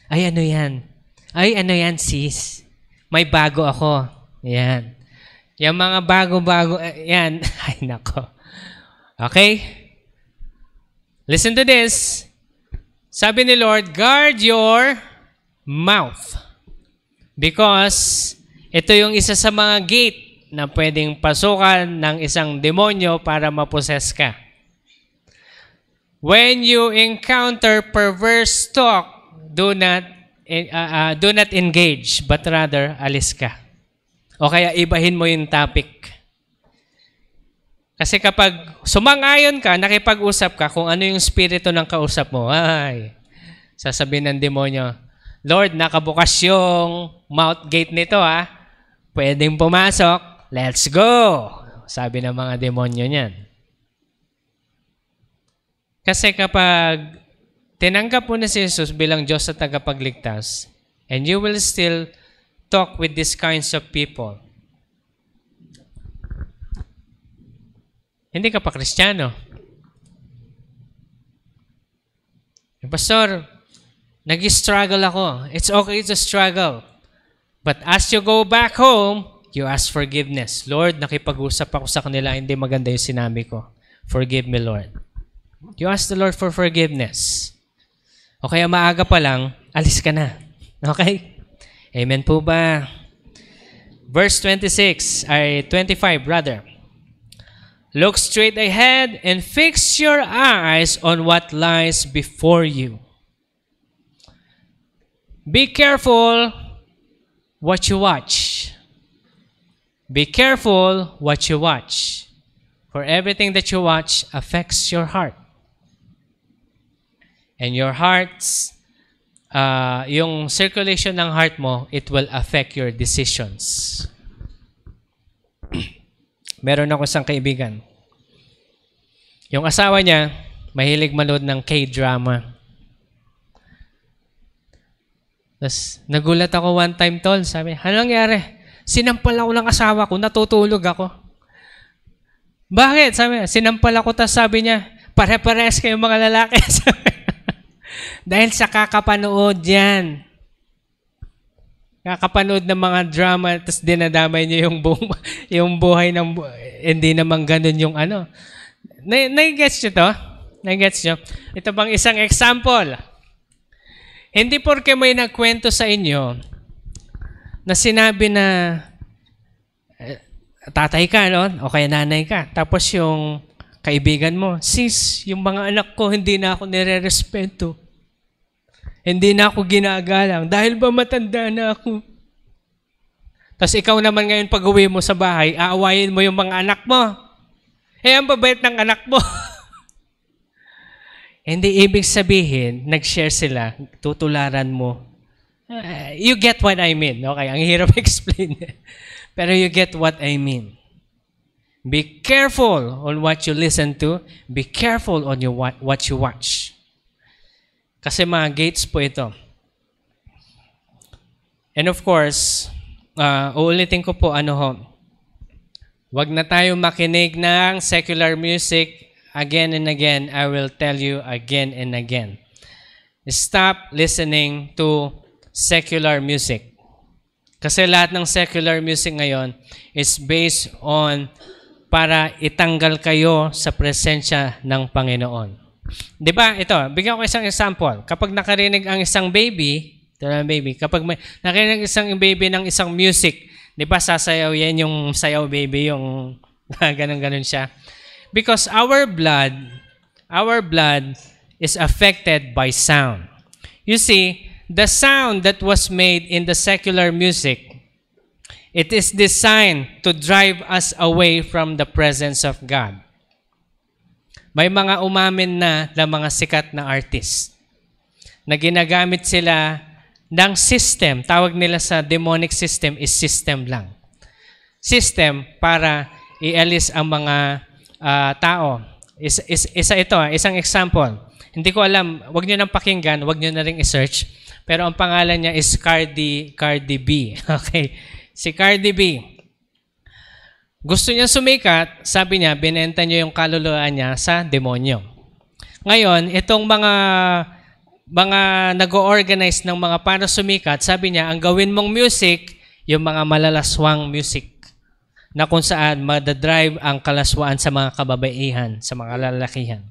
Ay, ano yan? Ay, ano yan, sis? May bago ako. Yan. Yung mga bago-bago, yan. Ay, nako. Okay? Listen to this. Sabi ni Lord, guard your mouth. Because ito yung isa sa mga gate na pwedeng pasukan ng isang demonyo para maposes ka. When you encounter perverse talk, do not engage, but rather alis ka. O kaya ibahin mo yung topic. Kasi kapag sumang-ayon ka, nakipag-usap ka, kung ano yung spirito ng kausap mo, ay, sasabihin ng demonyo, Lord, nakabukas yung mouth gate nito ha. Pwedeng pumasok. Let's go! Sabi ng mga demonyo niyan. Kasi kapag tinanggap mo na si Jesus bilang Diyos at tagapagligtas, and you will still talk with these kinds of people, hindi ka pa Kristiyano. Pastor, nag-struggle ako. It's okay to struggle. But as you go back home, you ask forgiveness. Lord, nakipag-usap ako sa kanila, hindi maganda yung sinabi ko. Forgive me, Lord. You ask the Lord for forgiveness. O kaya maaga pa lang, alis ka na. Okay? Amen po ba? Verse 25, rather. Look straight ahead and fix your eyes on what lies before you. Be careful what you watch. Be careful what you watch. For everything that you watch affects your heart. And your heart's, yung circulation ng heart mo, it will affect your decisions. Meron ako isang kaibigan. Yung asawa niya, mahilig manood ng K-drama. Tapos, nagulat ako one time, tol. Sabi, ano nangyari? Sinampal ako ng asawa ko, natutulog ako. Bakit? Sabi, sinampal ako, tapos sabi niya, pare-pares kayong mga lalaki. Dahil sa kakapanood yan. Kakapanood ng mga drama, tapos dinadamay niyo yung buhay ng, hindi naman ganun yung ano. Nai-gets nyo to? Nai-gets nyo? Ito bang isang example? Hindi porke may nagkwento sa inyo na sinabi na tatay ka, no? O kaya nanay ka. Tapos yung kaibigan mo, sis, yung mga anak ko, hindi na ako nire-respeto. Hindi na ako ginagalang dahil ba matanda na ako. Tapos ikaw naman ngayon pag-uwi mo sa bahay, aawayin mo yung mga anak mo. Eh, ang babait ng anak mo. Hindi ibig sabihin, nag-share sila, tutularan mo. You get what I mean. Okay, ang hirap explain. Pero you get what I mean. Be careful on what you listen to. Be careful on what you watch. Kasi mga gates po ito. And of course, uulitin ko po wag na tayo makinig ng secular music again and again. I will tell you again and again. Stop listening to secular music. Kasi lahat ng secular music ngayon is based on para itanggal kayo sa presensya ng Panginoon. Di ba? Ito, bigyan ko isang example. Kapag nakarinig ang isang baby, kapag nakarinig isang baby ng isang music, di ba sasayaw yan yung sayaw baby, yung ganun-ganun siya. Because our blood is affected by sound. You see, the sound that was made in the secular music, it is designed to drive us away from the presence of God. May mga umamin na mga sikat na artist na ginagamit sila ng system. Tawag nila sa demonic system is system lang. System para ialis ang mga tao. Isang example. Hindi ko alam, wag nyo nang pakinggan, wag nyo na rin i-search. Pero ang pangalan niya is Cardi B. Okay? Si Cardi B. Gusto niya sumikat, sabi niya, binenta niya yung kaluluwa niya sa demonyo. Ngayon, itong mga nag-organize ng mga para sumikat, sabi niya, ang gawin mong music, yung mga malalaswang music na kung saan madadrive ang kalaswaan sa mga kababaihan, sa mga lalakihan.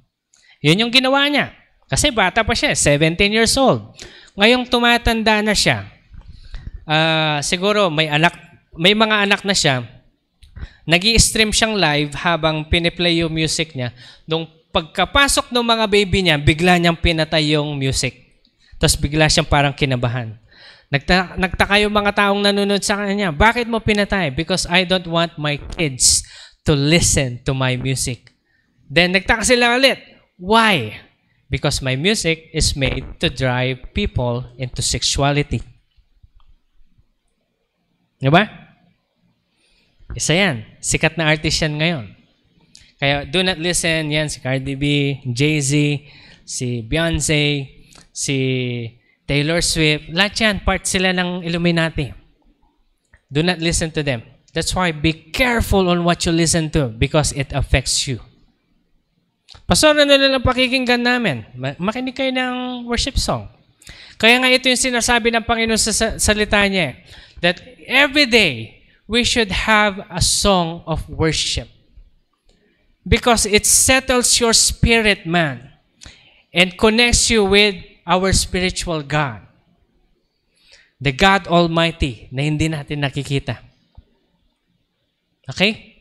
Yun yung ginawa niya. Kasi bata pa siya, 17 years old. Ngayong tumatanda na siya, siguro may mga anak na siya, nag-i-stream siyang live habang piniplay yung music niya. Nung pagkapasok ng mga baby niya, bigla niyang pinatay yung music. Tapos bigla siyang parang kinabahan. Nagtaka yung mga taong nanonood sa kanya, bakit mo pinatay? Because I don't want my kids to listen to my music. Then nagtaka sila ulit. Why? Because my music is made to drive people into sexuality. Diba? Isa yan. Sikat na artist yan ngayon. Kaya do not listen, yan si Cardi B, Jay-Z, si Beyonce, si Taylor Swift, lahat yan, part sila ng Illuminati. Do not listen to them. That's why be careful on what you listen to because it affects you. Pastor, ano lang pakikinggan namin? Makinig kayo ng worship song. Kaya nga ito yung sinasabi ng Panginoon sa salita niya, that every day, we should have a song of worship. Because it settles your spirit, man, and connects you with our spiritual God. The God Almighty na hindi natin nakikita. Okay?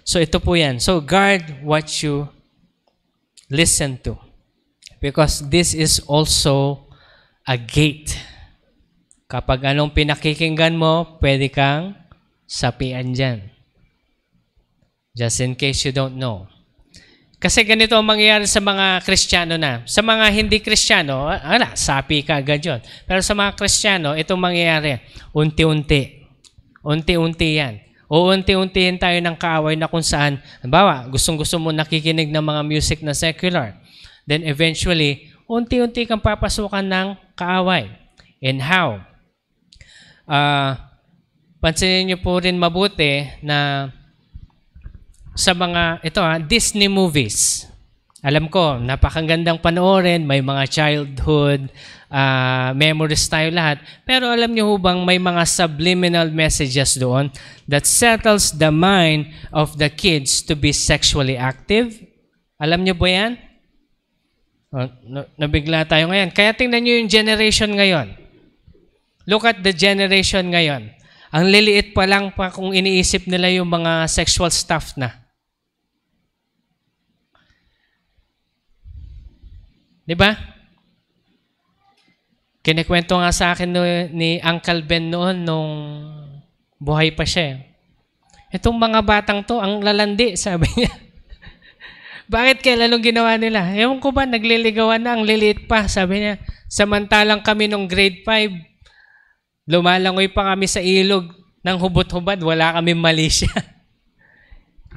So ito po yan. So guard what you listen to. Because this is also a gate. Kapag anong pinakikinggan mo, pwede kang sapian dyan. Just in case you don't know. Kasi ganito ang mangyayari sa mga Kristiyano na. Sa mga hindi Kristiyano, sapi ka agad yun. Pero sa mga Kristiyano, itong mangyayari, unti-unti. Unti-unti yan. O unti-untiin tayo ng kaaway na kung saan, halimbawa, gustong-gusto mo nakikinig ng mga music na secular. Then eventually, unti-unti kang papasukan ng kaaway. And how? Pansinin niyo po rin mabuti na sa mga, Disney movies. Alam ko, napakagandang panoorin, may mga childhood memories tayo lahat. Pero alam niyo bang may mga subliminal messages doon that settles the mind of the kids to be sexually active? Alam niyo ba yan? Nabigla tayo ngayon. Kaya tingnan niyo yung generation ngayon. Look at the generation ngayon. Ang liliit pa lang pa kung iniisip nila yung mga sexual stuff na. Diba? Kinikwento nga sa akin ni Uncle Ben noon nung buhay pa siya. Itong mga batang to, ang lalandi, sabi niya. Bakit kaya lalong ginawa nila? Ewan ko ba, nagliligawan na, ang liliit pa, sabi niya. Samantalang kami nung grade 5, lumalangoy pa kami sa ilog ng hubot-hubad, wala kami mali siya.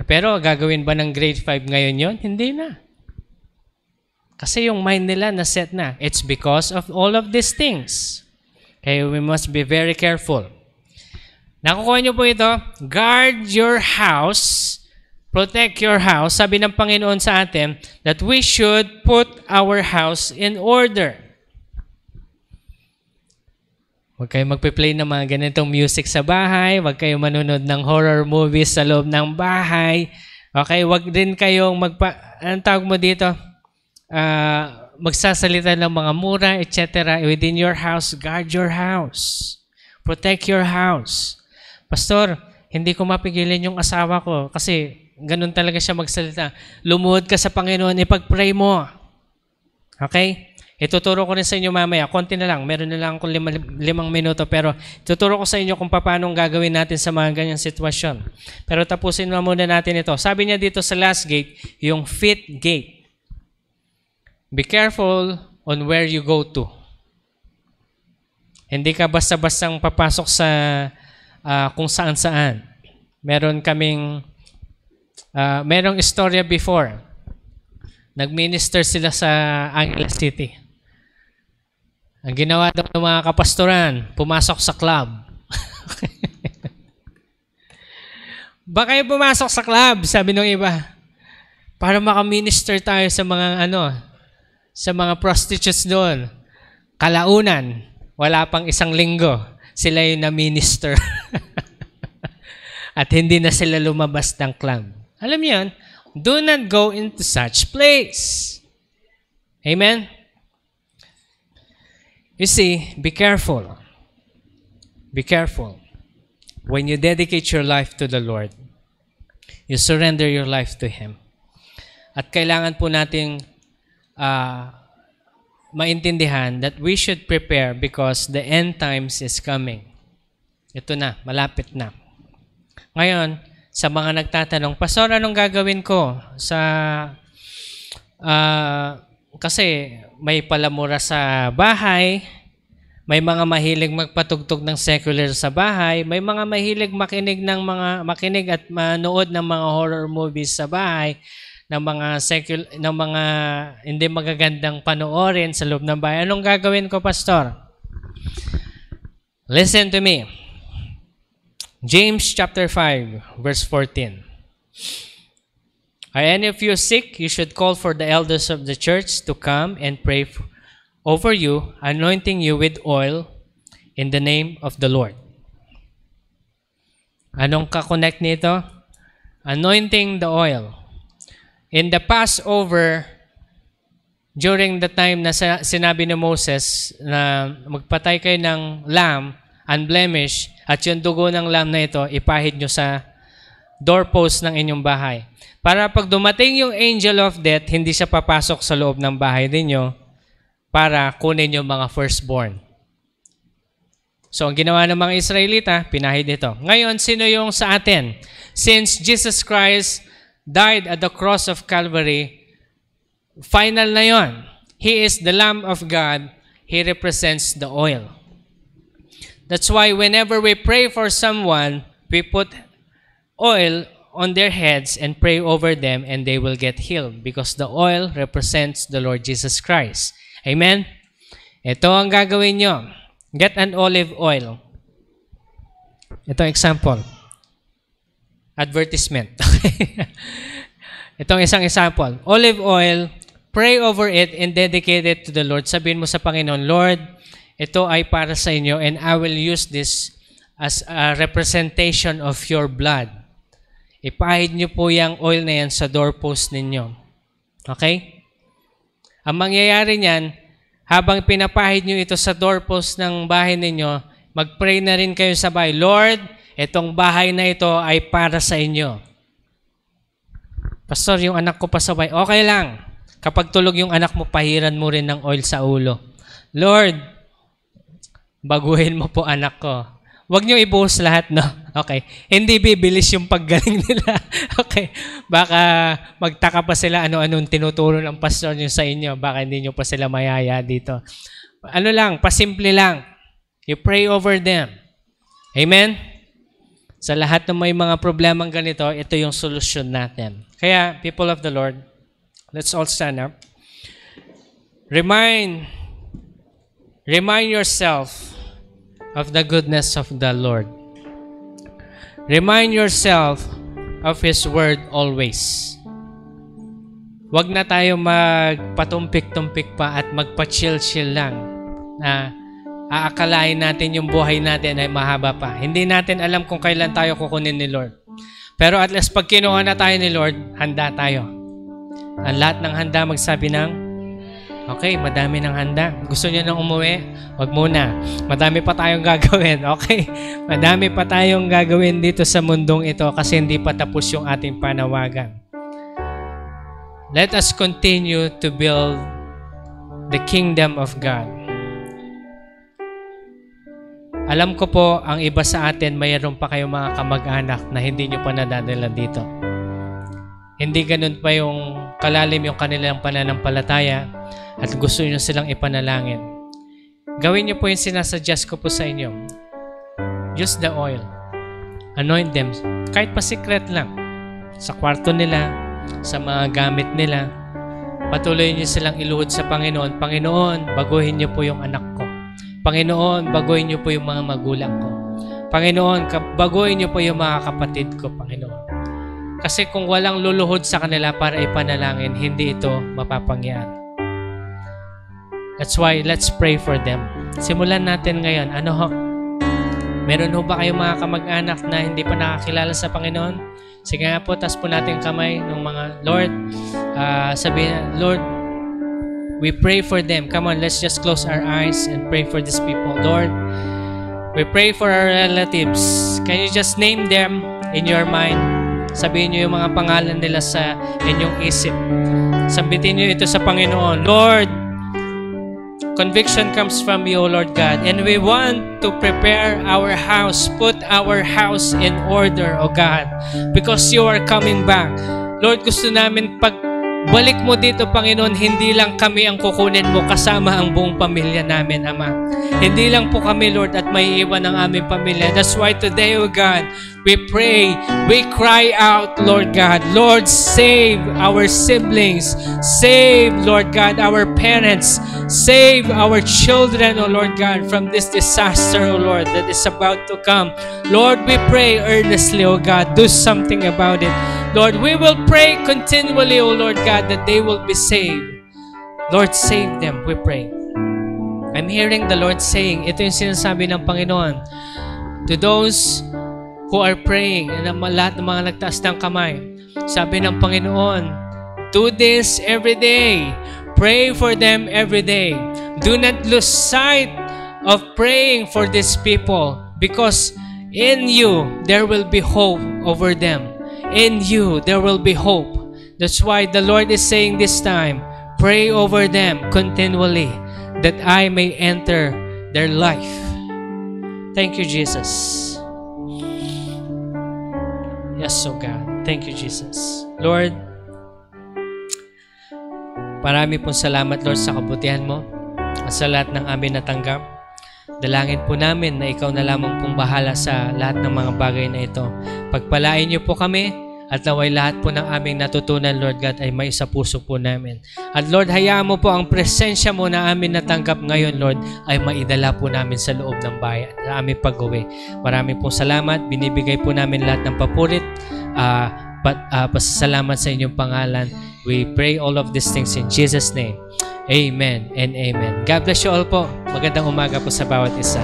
Pero gagawin ba ng grade 5 ngayon yon? Hindi na. Kasi yung mind nila na-set na. It's because of all of these things. Okay, we must be very careful. Nakukuha niyo po ito, guard your house, protect your house. Sabi ng Panginoon sa atin that we should put our house in order. Huwag kayo magpe-play ng mga ganitong music sa bahay. Huwag kayo manonood ng horror movies sa loob ng bahay. Okay, huwag din kayong anong tawag mo dito? Magsasalita ng mga mura, etc. Within your house, guard your house. Protect your house. Pastor, hindi ko mapigilan yung asawa ko kasi ganun talaga siya magsalita. Lumuhod ka sa Panginoon, ipag-pray mo. Okay? Ituturo ko rin sa inyo mamaya. Konti na lang. Meron na lang akong 5 minuto. Pero ituturo ko sa inyo kung paano gagawin natin sa mga ganyang sitwasyon. Pero tapusin na muna natin ito. Sabi niya dito sa last gate, yung fifth gate. Be careful on where you go to. Hindi ka basta-bastang papasok sa kung saan-saan. Merong istorya before. Nag-minister sila sa Angeles City. Ang ginawa daw ng mga kapastoran, pumasok sa club. Baka kayo pumasok sa club, sabi ng iba, para makaminister tayo sa mga sa mga prostitutes doon. Kalaunan, wala pang isang linggo, sila yung na-minister. At hindi na sila lumabas ng club. Alam niyo yun, do not go into such place. Amen? You see, be careful. Be careful. When you dedicate your life to the Lord, you surrender your life to Him. At kailangan po nating maintindihan that we should prepare because the end times is coming. Ito na, malapit na. Ngayon, sa mga nagtatanong, Pastor, anong gagawin ko? Kasi may palamura sa bahay, may mga mahilig magpatugtog ng secular sa bahay, may mga mahilig makinig at manood ng mga horror movies sa bahay, ng mga hindi magagandang panoorin sa loob ng bahay. Anong gagawin ko, Pastor? Listen to me. James chapter 5, verse 14. Are any of you sick? You should call for the elders of the church to come and pray over you, anointing you with oil in the name of the Lord. Anong kakonect nito? Anointing the oil. In the Passover, during the time na sinabi ni Moses na magpatay kayo ng lamb, unblemished, at yung dugo ng lamb na ito, ipahid nyo sa doorpost ng inyong bahay. Para pag dumating yung angel of death, hindi siya papasok sa loob ng bahay ninyo para kunin yung mga firstborn. So, ang ginawa ng mga Israelita, pinahid ito. Ngayon, sino yung sa atin? Since Jesus Christ died at the cross of Calvary, final na yon. He is the Lamb of God. He represents the oil. That's why whenever we pray for someone, we put oil on their heads and pray over them and they will get healed because the oil represents the Lord Jesus Christ. Amen? Ito ang gagawin nyo. Get an olive oil. Ito example. Advertisement. Itong isang example. Olive oil, pray over it and dedicate it to the Lord. Sabihin mo sa Panginoon, Lord, ito ay para sa inyo and I will use this as a representation of your blood. Ipahid niyo po yung oil na yan sa doorpost ninyo. Okay? Ang mangyayari niyan, habang pinapahid niyo ito sa doorpost ng bahay ninyo, mag-pray na rin kayo sabay, Lord, itong bahay na ito ay para sa inyo. Pastor, yung anak ko pasabay, okay lang. Kapag tulog yung anak mo, pahiran mo rin ng oil sa ulo. Lord, baguhin mo po anak ko. Huwag niyo ibuhos lahat, no? Okay. Hindi bibilis yung paggaling nila. Okay. Baka magtaka pa sila ano-anong tinuturo ng pastor niyo sa inyo. Baka hindi niyo pa sila mayaya dito. Ano lang, pasimple lang. You pray over them. Amen? Sa lahat ng may mga problemang ganito, ito yung solusyon natin. Kaya, people of the Lord, let's all stand up. Remind yourself of the goodness of the Lord. Remind yourself of His Word always. Huwag na tayo magpatumpik-tumpik pa at magpa-chill-chill lang na aakalain natin yung buhay natin ay mahaba pa. Hindi natin alam kung kailan tayo kukunin ni Lord. Pero at least pag kinuha na tayo ni Lord, handa tayo. Ang lahat ng handa magsabi ng, okay, madami ng handa. Gusto niyo nang umuwi? Huwag muna. Madami pa tayong gagawin. Okay? Madami pa tayong gagawin dito sa mundong ito kasi hindi pa tapos yung ating panawagan. Let us continue to build the kingdom of God. Alam ko po, ang iba sa atin, mayroon pa kayong mga kamag-anak na hindi nyo pa nadadala dito. Hindi ganun pa yung kalalim yung kanilang pananampalataya at gusto nyo silang ipanalangin. Gawin nyo po yung sinasuggest ko po sa inyo. Use the oil. Anoint them. Kahit pa secret lang. Sa kwarto nila, sa mga gamit nila. Patuloy nyo silang iluhod sa Panginoon. Panginoon, baguhin nyo po yung anak ko. Panginoon, baguhin niyo po yung mga magulang ko. Panginoon, baguhin niyo po yung mga kapatid ko, Panginoon. Kasi kung walang luluhod sa kanila para ipanalangin, hindi ito mapapangyari. That's why, let's pray for them. Simulan natin ngayon. Ano ho? Meron ho ba kayong mga kamag-anak na hindi pa nakakilala sa Panginoon? Sige nga po, tas po natin kamay ng mga Lord. Sabihin, Lord, we pray for them. Come on, let's just close our eyes and pray for these people. Lord, we pray for our relatives. Can you just name them in your mind? Sabihin niyo yung mga pangalan nila sa inyong isip. Sambitin niyo ito sa Panginoon. Lord, conviction comes from you, Lord God. And we want to prepare our house, put our house in order, O God. Because you are coming back. Lord, gusto namin balik mo dito, Panginoon, hindi lang kami ang kukunin mo kasama ang buong pamilya namin, Ama. Hindi lang po kami, Lord, at may iwan ang aming pamilya. That's why today, O God, we pray, we cry out, Lord God, Lord, save our siblings, save, Lord God, our parents, save our children, O Lord God, from this disaster, O Lord, that is about to come. Lord, we pray earnestly, O God, do something about it. Lord, we will pray continually, O Lord God, that they will be saved. Lord, save them, we pray. I'm hearing the Lord saying, ito yung sinasabi ng Panginoon, to those who are praying, and lahat ng mga nagtaas ng kamay, sabi ng Panginoon, do this every day. Pray for them every day. Do not lose sight of praying for these people, because in you, there will be hope over them. In you, there will be hope. That's why the Lord is saying this time, pray over them continually, that I may enter their life. Thank you, Jesus. Yes, so God. Thank you, Jesus. Lord, marami pong salamat, Lord, sa kabutihan mo at sa lahat ng amin natanggap. Dalangin po namin na ikaw na lamang pong bahala sa lahat ng mga bagay na ito. Pagpalain niyo po kami at naway lahat po ng aming natutunan, Lord God, ay may sa puso po namin. At Lord, hayaan mo po ang presensya mo na amin natanggap ngayon, Lord, ay maidala po namin sa loob ng bayan, sa aming pag-uwi. Maraming pong salamat. Binibigay po namin lahat ng papurit. Pasasalamat sa inyong pangalan. We pray all of these things in Jesus' name. Amen and amen. God bless you all po. Magandang umaga po sa bawat isa.